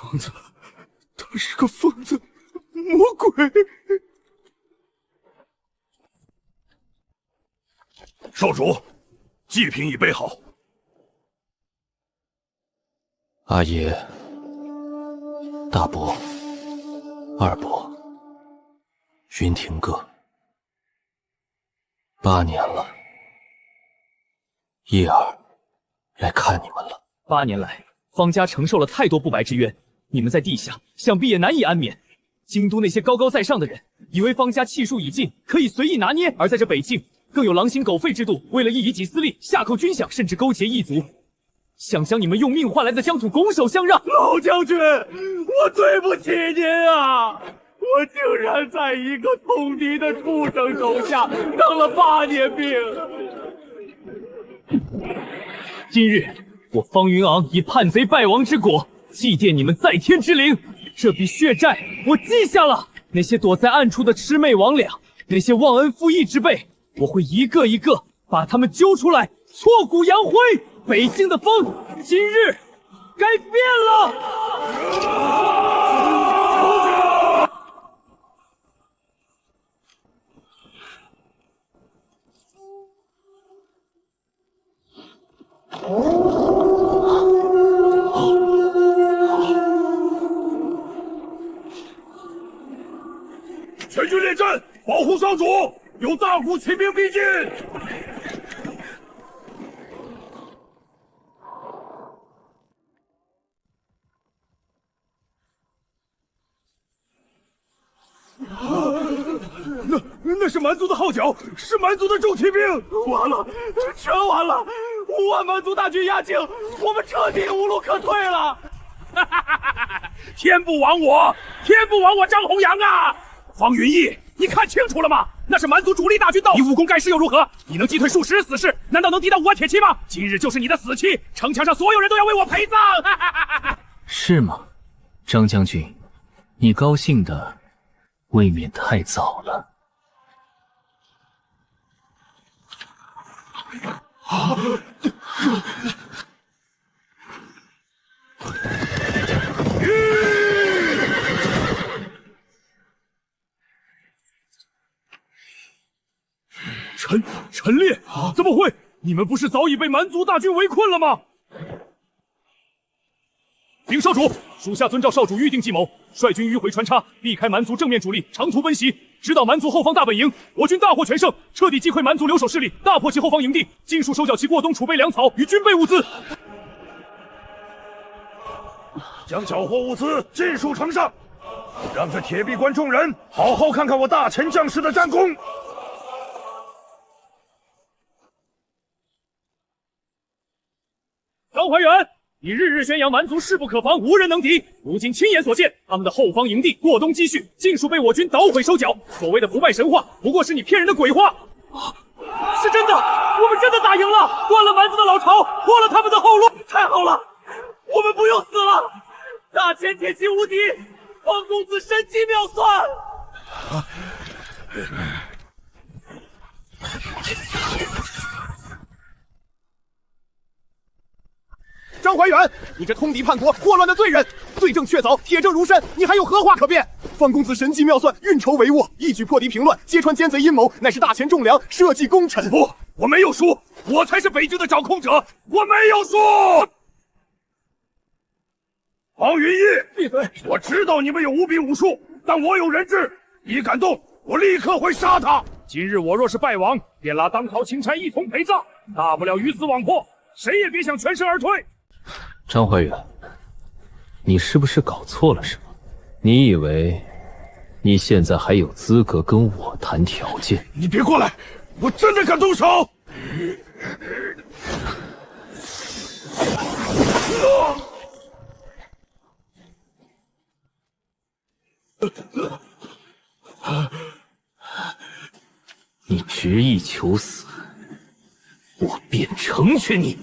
疯子，他是个疯子，魔鬼！少主，祭品已备好。阿爷、大伯、二伯、云亭哥，8年了，叶儿来看你们了。8年来，方家承受了太多不白之冤，你们在地下想必也难以安眠。京都那些高高在上的人，以为方家气数已尽，可以随意拿捏；而在这北境，更有狼心狗肺之徒，为了一己私利，下扣军饷，甚至勾结异族，想将你们用命换来的疆土拱手相让。老将军，我对不起您啊！我竟然在一个通敌的畜生手下当了8年兵。今日我方云昂以叛贼败亡之果，祭奠你们在天之灵。这笔血债我记下了。那些躲在暗处的魑魅魍魉，那些忘恩负义之辈，我会一个一个把他们揪出来，挫骨扬灰。北境的风，今日该变了。全军列阵，保护少主！有大股骑兵逼近。那是蛮族的号角，是蛮族的重骑兵。完了，全完了！5万蛮族大军压境，我们彻底无路可退了。天不亡我，天不亡我张弘羊啊！方云逸，你看清楚了吗？那是蛮族主力大军到，你武功盖世又如何？你能击退数十死士，难道能抵挡5万铁骑吗？今日就是你的死期，城墙上所有人都要为我陪葬。是吗，张将军？你高兴的未免太早了。陈烈，怎么会？你们不是早已被蛮族大军围困了吗？禀少主，属下遵照少主预定计谋，率军迂回穿插，避开蛮族正面主力，长途奔袭，直捣蛮族后方大本营。我军大获全胜，彻底击溃蛮族留守势力，大破其后方营地，尽数收缴其过冬储备粮草与军备物资，将缴获物资尽数呈上，让这铁壁关众人好好看看我大陈将士的战功。张怀远，你日日宣扬蛮族势不可防，无人能敌。如今亲眼所见，他们的后方营地、过冬积蓄尽数被我军捣毁收缴。所谓的不败神话，不过是你骗人的鬼话。是真的，我们真的打赢了，断了蛮族的老巢，破了他们的后路。太好了，我们不用死了！大千铁骑无敌，方公子神机妙算。张怀远，你这通敌叛国、祸乱的罪人，罪证确凿，铁证如山，你还有何话可辩？方公子神机妙算，运筹帷幄，一举破敌平乱，揭穿奸贼阴谋，乃是大钱重良，社稷功臣。不，我没有输，我才是北境的掌控者，我没有输。方云逸，闭嘴！我知道你们有无比武术，但我有人质，你敢动，我立刻会杀他。今日我若是败亡，便拉当朝钦差一同陪葬，大不了鱼死网破，谁也别想全身而退。张怀远，你是不是搞错了什么？你以为你现在还有资格跟我谈条件？你别过来，我真的敢动手！你执意求死，我便成全你。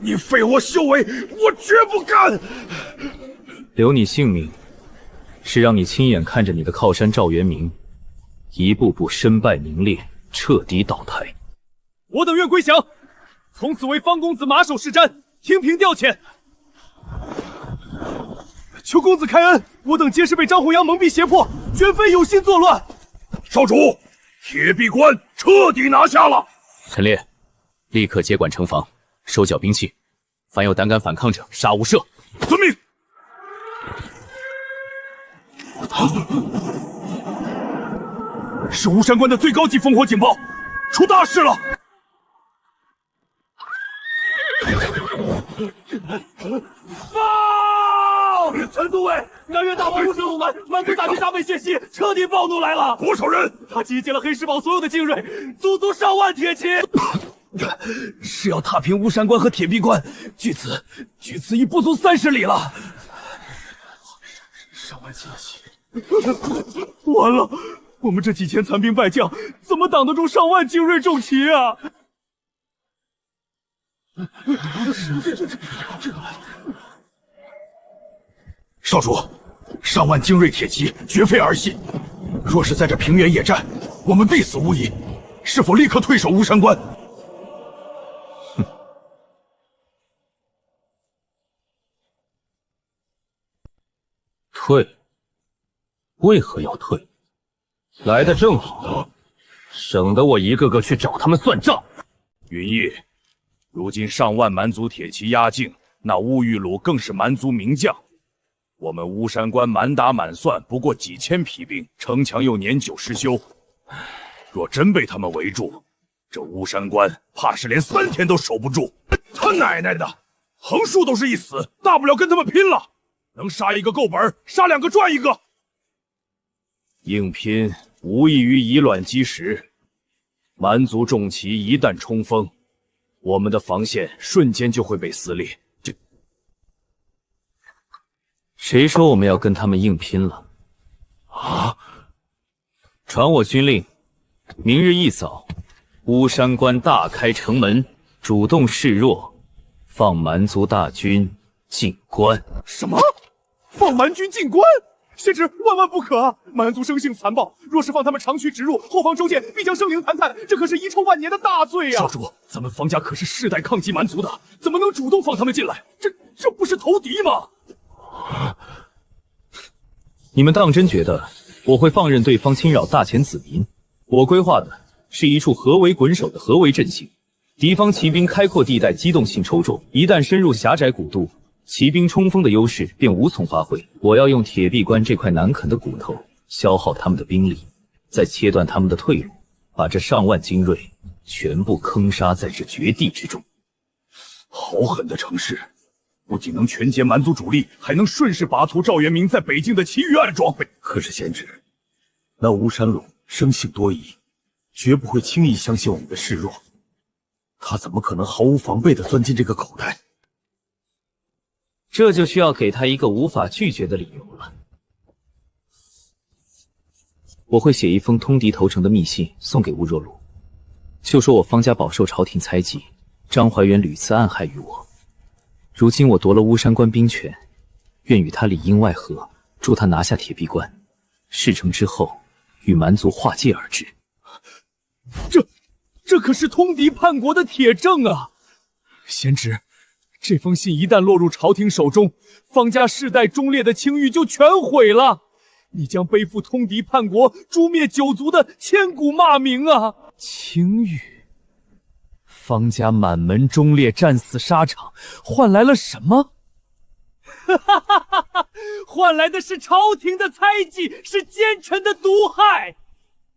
你废我修为，我绝不干！留你性命，是让你亲眼看着你的靠山赵元明一步步身败名裂，彻底倒台。我等愿归降，从此为方公子马首是瞻，听凭调遣。求公子开恩，我等皆是被张弘羊蒙蔽胁迫，绝非有心作乱。少主，铁壁关彻底拿下了。陈烈，立刻接管城防，收缴兵器，凡有胆敢反抗者，杀无赦。遵命。是巫山关的最高级烽火警报，出大事了！报！陈都尉，南岳大王无声阻拦，蛮族大军大被血洗，彻底暴怒来了。多少人？他集结了黑石堡所有的精锐，足足上万铁骑。是要踏平巫山关和铁壁关，距此已不足30里了。上万铁骑，完了！我们这几千残兵败将，怎么挡得住上万精锐重骑啊？少主，上万精锐铁骑绝非儿戏，若是在这平原野战，我们必死无疑。是否立刻退守巫山关？退？为何要退？来的正好，省得我一个个去找他们算账。云烨，如今上万蛮族铁骑压境，那乌玉鲁更是蛮族名将。我们巫山关满打满算不过几千匹兵，城墙又年久失修，若真被他们围住，这巫山关怕是连3天都守不住。他奶奶的，横竖都是一死，大不了跟他们拼了，能杀一个够本，杀2个赚1个。硬拼无异于以卵击石，蛮族重骑一旦冲锋，我们的防线瞬间就会被撕裂。谁说我们要跟他们硬拼了？啊！传我军令，明日一早，巫山关大开城门，主动示弱，放蛮族大军进关。什么？放蛮军进关？先知，万万不可啊！蛮族生性残暴，若是放他们长驱直入，后方周建必将生灵涂炭，这可是遗臭万年的大罪啊！少主，咱们方家可是世代抗击蛮族的，怎么能主动放他们进来？这不是投敌吗？你们当真觉得我会放任对方侵扰大前子民？我规划的是一处合围滚守的合围阵型，敌方骑兵开阔地带机动性抽重，一旦深入狭窄古渡，骑兵冲锋的优势便无从发挥。我要用铁壁关这块难啃的骨头消耗他们的兵力，再切断他们的退路，把这上万精锐全部坑杀在这绝地之中。好狠的城市！不仅能全歼蛮族主力，还能顺势拔除赵元明在北境的其余暗桩。可是贤侄，那巫山鲁生性多疑，绝不会轻易相信我们的示弱。他怎么可能毫无防备地钻进这个口袋？这就需要给他一个无法拒绝的理由了。我会写一封通敌投诚的密信送给吴若鲁，就说我方家饱受朝廷猜忌，张怀元屡次暗害于我。如今我夺了巫山关兵权，愿与他里应外合，助他拿下铁壁关。事成之后，与蛮族划界而治。这可是通敌叛国的铁证啊！贤侄，这封信一旦落入朝廷手中，方家世代忠烈的清誉就全毁了。你将背负通敌叛国、诛灭九族的千古骂名啊！清誉。方家满门忠烈，战死沙场，换来了什么？换来的是朝廷的猜忌，是奸臣的毒害，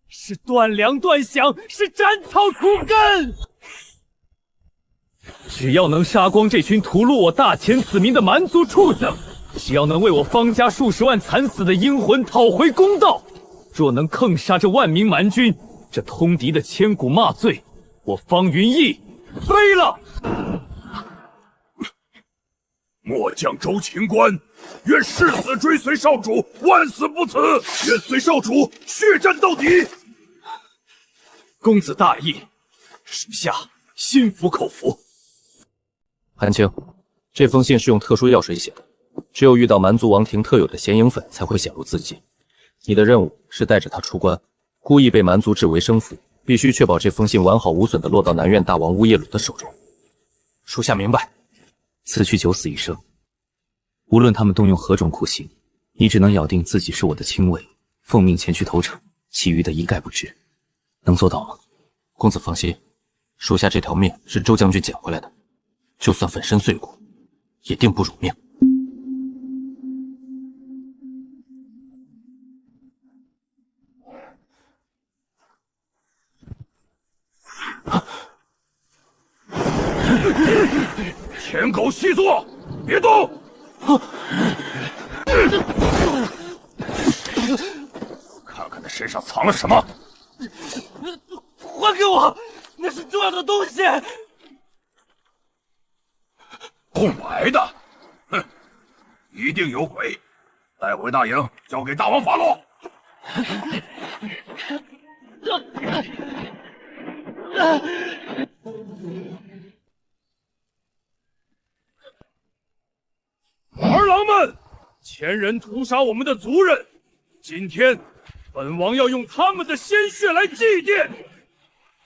是断粮断饷，是斩草除根。只要能杀光这群屠戮我大前子民的蛮族畜生，只要能为我方家数十万惨死的英魂讨回公道，若能坑杀这万名蛮军，这通敌的千古骂罪，我方云逸飞了！末将周秦关，愿誓死追随少主，万死不辞。愿随少主血战到底。公子大义，属下心服口服。韩青，这封信是用特殊药水写的，只有遇到蛮族王庭特有的显影粉才会显露字迹。你的任务是带着它出关，故意被蛮族置为生符，必须确保这封信完好无损地落到南院大王乌耶鲁的手中。属下明白。此去九死一生，无论他们动用何种酷刑，你只能咬定自己是我的亲卫，奉命前去投诚，其余的一概不知。能做到吗？公子放心，属下这条命是周将军捡回来的，就算粉身碎骨，也定不辱命。舔狗细作，别动！看看他身上藏了什么！还给我，那是重要的东西。空白的，哼，一定有鬼！带回大营，交给大王发落。儿郎们，前人屠杀我们的族人，今天本王要用他们的鲜血来祭奠，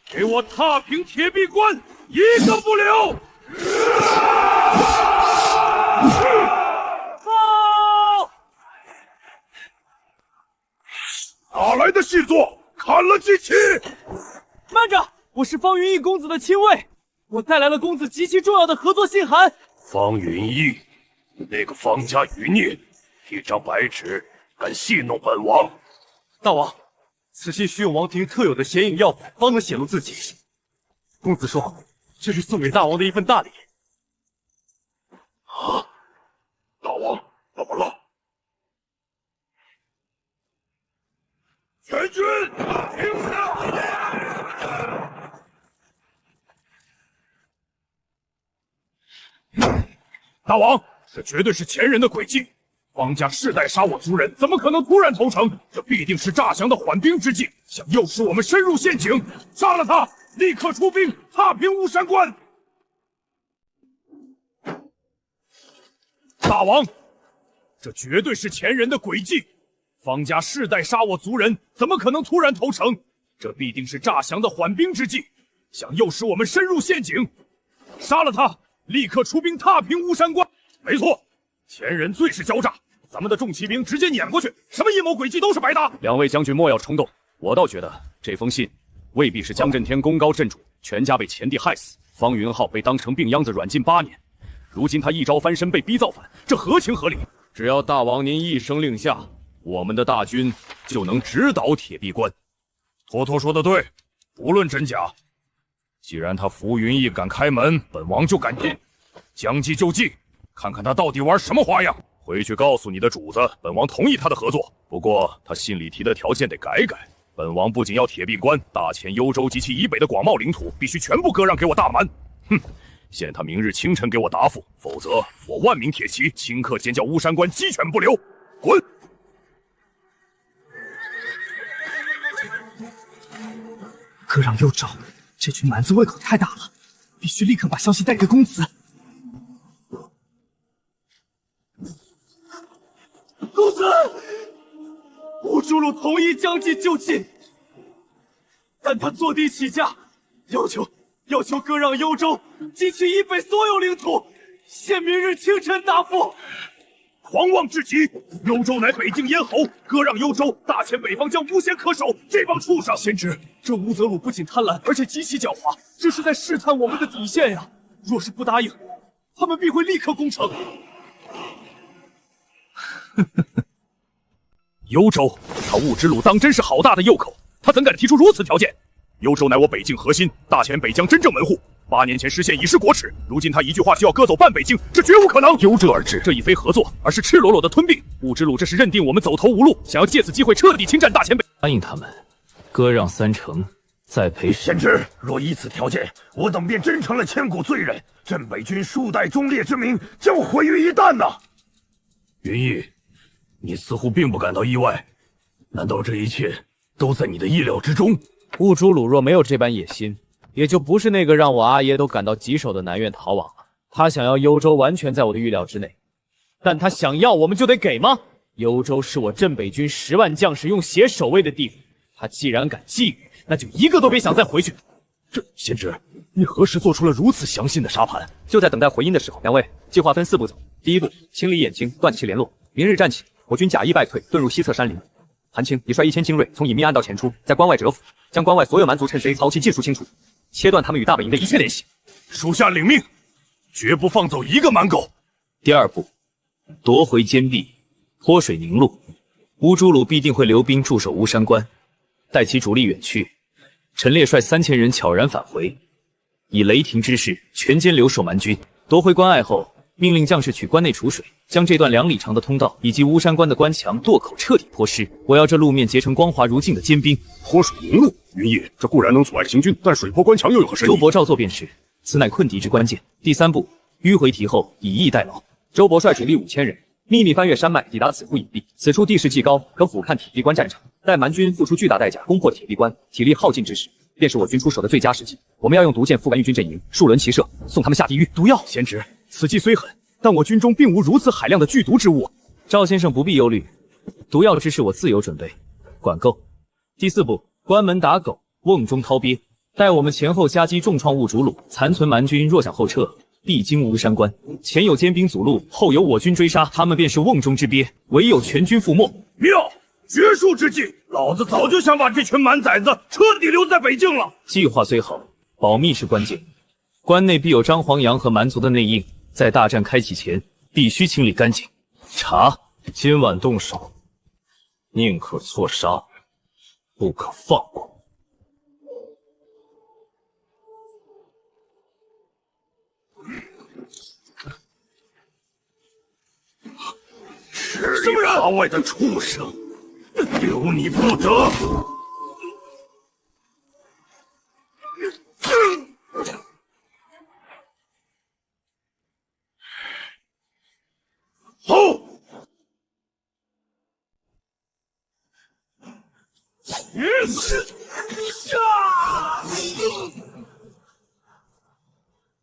给我踏平铁壁关，一个不留！哪来的细作？砍了即起！慢着，我是方云逸公子的亲卫，我带来了公子极其重要的合作信函。方云逸，那个方家余孽，一张白纸敢戏弄本王？大王，此信需用王庭特有的显影药粉方能显露自己。公子说，这是送给大王的一份大礼。啊！大王，怎么了？全军停下！大王，这绝对是前人的诡计。方家世代杀我族人，怎么可能突然投诚？这必定是诈降的缓兵之计，想诱使我们深入陷阱。杀了他，立刻出兵踏平巫山关。大王，这绝对是前人的诡计。方家世代杀我族人，怎么可能突然投诚？这必定是诈降的缓兵之计，想诱使我们深入陷阱。杀了他，立刻出兵踏平巫山关。没错，前人最是狡诈，咱们的重骑兵直接撵过去，什么阴谋诡计都是白搭。两位将军莫要冲动，我倒觉得这封信未必是江震天功高震主，全家被前帝害死，方云浩被当成病秧子软禁8年，如今他一朝翻身被逼造反，这合情合理。只要大王您一声令下，我们的大军就能直捣铁壁关。坨坨说的对，无论真假，既然他浮云逸敢开门，本王就敢进，将计就计，看看他到底玩什么花样。回去告诉你的主子，本王同意他的合作，不过他信里提的条件得改改。本王不仅要铁壁关，大前幽州及其以北的广袤领土必须全部割让给我大蛮。哼！限他明日清晨给我答复，否则我万名铁骑顷刻间叫巫山关鸡犬不留。滚！割让幽州，这群蛮子胃口太大了，必须立刻把消息带给公子。公子，吴朱鲁同意将计就计，但他坐地起价，要求割让幽州及其以北所有领土，限明日清晨答复。狂妄至极！幽州乃北境咽喉，割让幽州，大前北方将无险可守。这帮畜生！先知，这吴泽鲁不仅贪婪，而且极其狡猾，这是在试探我们的底线呀！若是不答应，他们必会立刻攻城。幽州，他雾之鲁当真是好大的右口，他怎敢提出如此条件？幽州乃我北境核心，大前北疆真正门户。8年前实现已是国耻，如今他一句话就要割走半北境，这绝无可能。由这而至，这已非合作，而是赤裸裸的吞并。雾之鲁这是认定我们走投无路，想要借此机会彻底侵占大前北。答应他们，割让3成，再赔10。先知，若依此条件，我等便真成了千古罪人，镇北军数代忠烈之名将毁于一旦呐！云逸，你似乎并不感到意外，难道这一切都在你的意料之中？雾朱鲁若没有这般野心，也就不是那个让我阿爷都感到棘手的南院逃亡了。他想要幽州完全在我的预料之内，但他想要我们就得给吗？幽州是我镇北军10万将士用血守卫的地方，他既然敢觊觎，那就一个都别想再回去。这先知，你何时做出了如此详细的沙盘？就在等待回音的时候。两位，计划分4步走。第一步，清理眼睛，断其联络。明日战起，我军假意败退，遁入西侧山林。韩青，你率1000精锐从隐秘暗道前出，在关外蛰伏，将关外所有蛮族趁贼曹旗尽数清除，切断他们与大本营的一切联系。属下领命，绝不放走一个蛮狗。第二步，夺回坚壁，脱水凝露。乌朱鲁必定会留兵驻守巫山关，待其主力远去，陈烈率3000人悄然返回，以雷霆之势全歼留守蛮军。夺回关隘后，命令将士取关内储水，将这段2里长的通道以及巫山关的关墙垛口彻底泼湿。我要这路面结成光滑如镜的坚冰。脱水凝露，云逸，这固然能阻碍行军，但水泊关墙又有何深意？周勃照做便是，此乃困敌之关键。第3步，迂回敌后，以逸待劳。周勃率主力5000人，秘密翻越山脉，抵达此处隐蔽。此处地势既高，可俯瞰铁壁关战场。待蛮军付出巨大代价攻破铁壁关，体力耗尽之时，便是我军出手的最佳时机。我们要用毒箭覆盖玉军阵营，数轮齐射，送他们下地狱。毒药，贤侄，此计虽狠，但我军中并无如此海量的剧毒之物。赵先生不必忧虑，毒药之事我自有准备，管够。第4步，关门打狗，瓮中掏鳖。待我们前后夹击重创兀竹鲁，残存蛮军若想后撤，必经巫山关。前有坚兵阻路，后有我军追杀，他们便是瓮中之鳖，唯有全军覆没。妙！绝术之计，老子早就想把这群蛮崽子彻底留在北境了。计划虽好，保密是关键。关内必有张黄杨和蛮族的内应，在大战开启前，必须清理干净。查，今晚动手，宁可错杀，不可放过。吃里扒外的畜生，留你不得！后！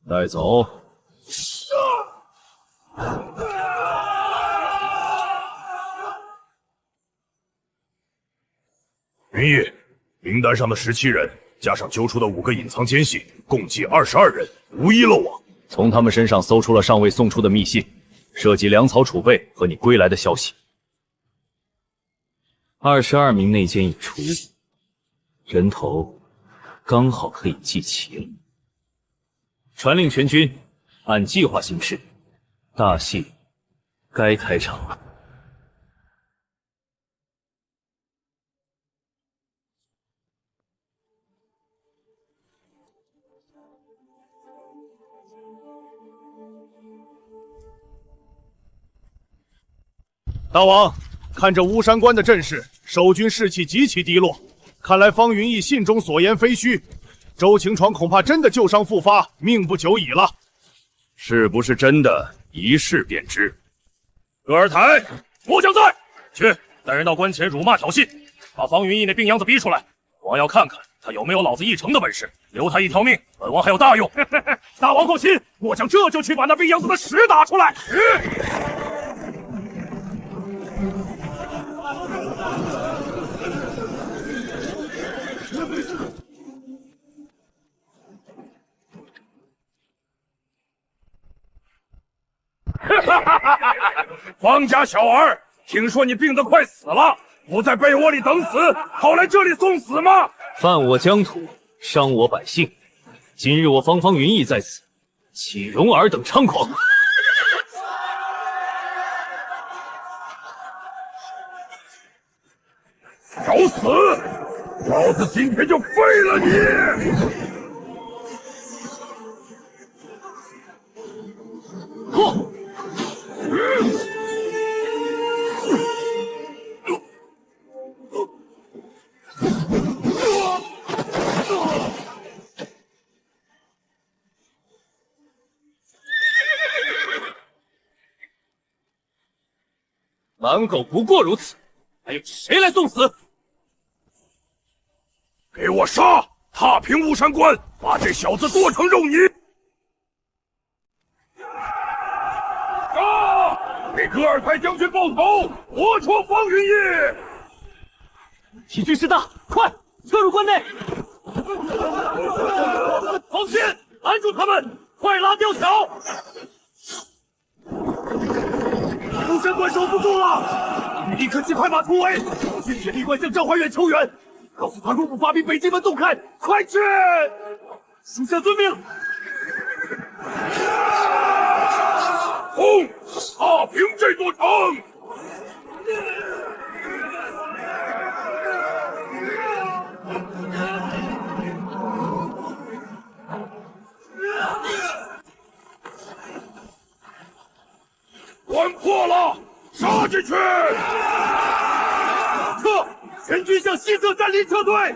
带走。云逸，名单上的17人，加上揪出的5个隐藏奸细，共计22人，无一漏网。从他们身上搜出了上尉送出的密信，涉及粮草储备和你归来的消息。22名内奸已出，人头刚好可以记齐了。传令全军，按计划行事，大戏该开场了。大王，看这巫山关的阵势，守军士气极其低落。看来方云逸信中所言非虚，周晴闯恐怕真的旧伤复发，命不久矣了。是不是真的，一试便知。葛尔台，末将在，去带人到关前辱骂挑衅，把方云逸那病秧子逼出来。王要看看他有没有老子一成的本事，留他一条命，本王还有大用。大王放心，末将这就去把那病秧子的屎打出来。方家小儿，听说你病得快死了，不在被窝里等死，跑来这里送死吗？犯我疆土，伤我百姓，今日我方云逸在此，岂容尔等猖狂！找死！老子今天就废了你！蛮狗不过如此，还有谁来送死？给我杀！踏平巫山关，把这小子剁成肉泥！杀！给葛尔泰将军报仇，活捉方云逸！敌军势大，快撤入关内！放心，拦住他们，快拉吊桥！巫山关守不住了，你立刻击快马突围，去铁壁关向张怀远求援，告诉他若不发兵，北京门洞开，快去！属下遵命。轰！踏平这座城！关破了，杀进去！撤！全军向西侧山林撤退！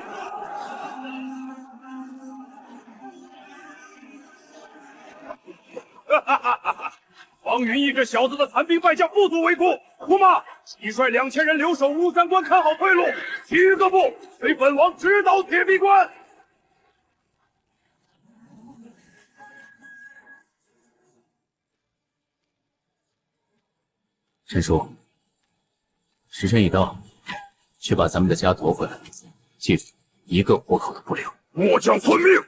方方云逸这小子的残兵败将不足为顾。驸马，你率2000人留守乌山关，看好退路。其余各部随本王直捣铁壁关。陈叔，时辰已到，去把咱们的家夺回来，记住，一个活口都不留。我将遵命，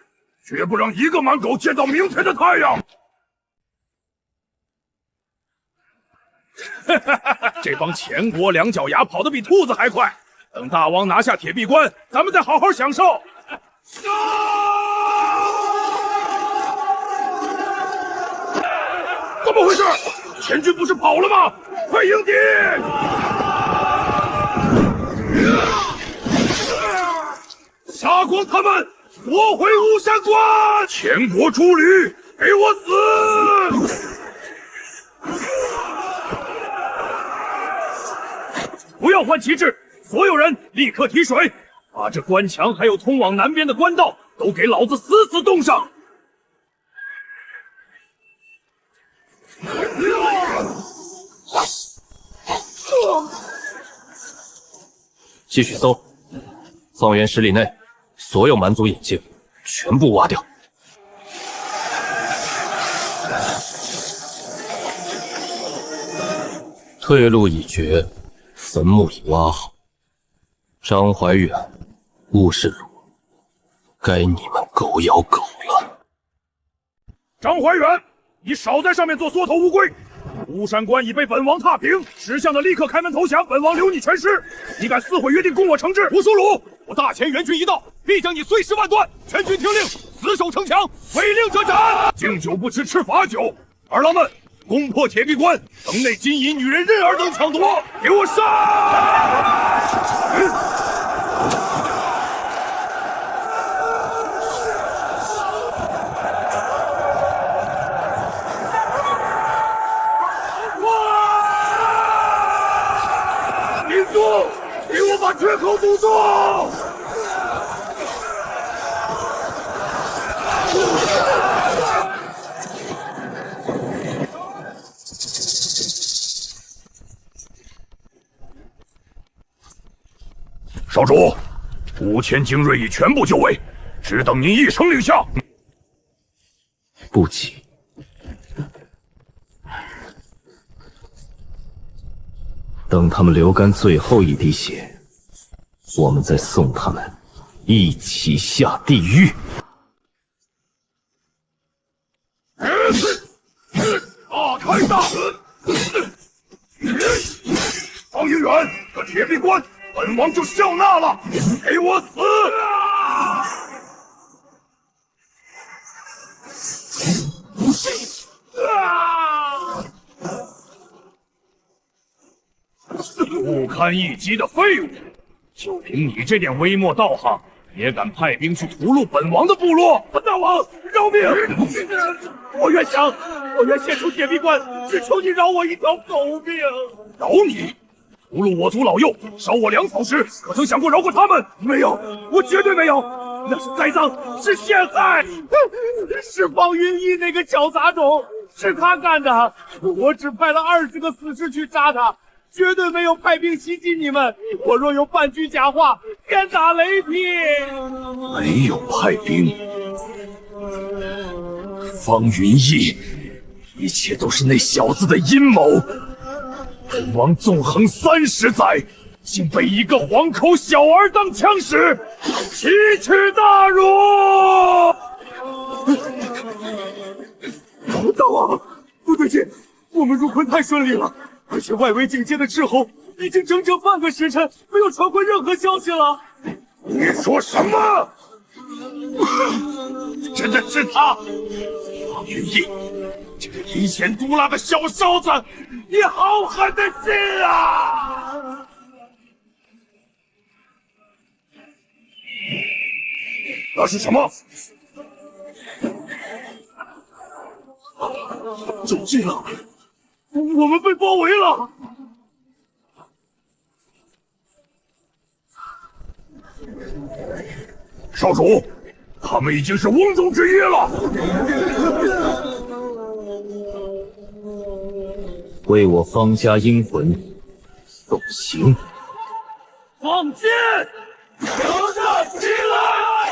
绝不让一个蛮狗见到明天的太阳。这帮前国两脚牙跑得比兔子还快。等大王拿下铁壁关，咱们再好好享受。怎么回事？前军不是跑了吗？快迎敌！杀光他们，夺回乌山关！前国诸吕，给我死！不要换旗帜，所有人立刻提水，把这关墙还有通往南边的官道都给老子死死冻上！继续搜，方圆10里内所有蛮族隐境全部挖掉。退路已决，坟墓已挖好。张怀远、乌世鲁，该你们狗咬狗了。张怀远，你少在上面做缩头乌龟！乌山关已被本王踏平，识相的立刻开门投降，本王留你全尸。你敢撕毁约定，供我惩治？吴苏鲁，我大前援军一到，必将你碎尸万段！全军听令，死守城墙，违令者斩！敬酒不吃吃罚酒！二郎们，攻破铁壁关，城内金银、女人、任儿等抢夺，给我杀！给我把缺口堵住！少主，5000精锐已全部就位，只等您一声令下。不急。等他们流干最后一滴血，我们再送他们一起下地狱。大开大合！方云远，这铁壁关，本王就笑纳了，给我死！不堪一击的废物！就凭你这点微末道行，也敢派兵去屠戮本王的部落？大王，饶命！我愿献出铁壁关，只求你饶我一条狗命！饶你？屠戮我族老幼，烧我粮草时，可曾想过饶过他们？没有，我绝对没有！那是栽赃，是陷害！是方云逸那个小杂种，是他干的。我只派了20个死士去扎他。绝对没有派兵袭击你们！我若有半句假话，天打雷劈！没有派兵，方云逸，一切都是那小子的阴谋。本王纵横30载，竟被一个黄口小儿当枪使，奇耻大辱！大王，不对劲，我们入关太顺利了。而且外围警戒的斥候已经整整半个时辰没有传回任何消息了。你说什么？真的是他，方云逸，这个阴险毒辣的小小子，你好狠的心啊！那是什么？走近了。我们被包围了！少主，他们已经是瓮中之鳖了。为我方家阴魂送行。放箭！迎战起来！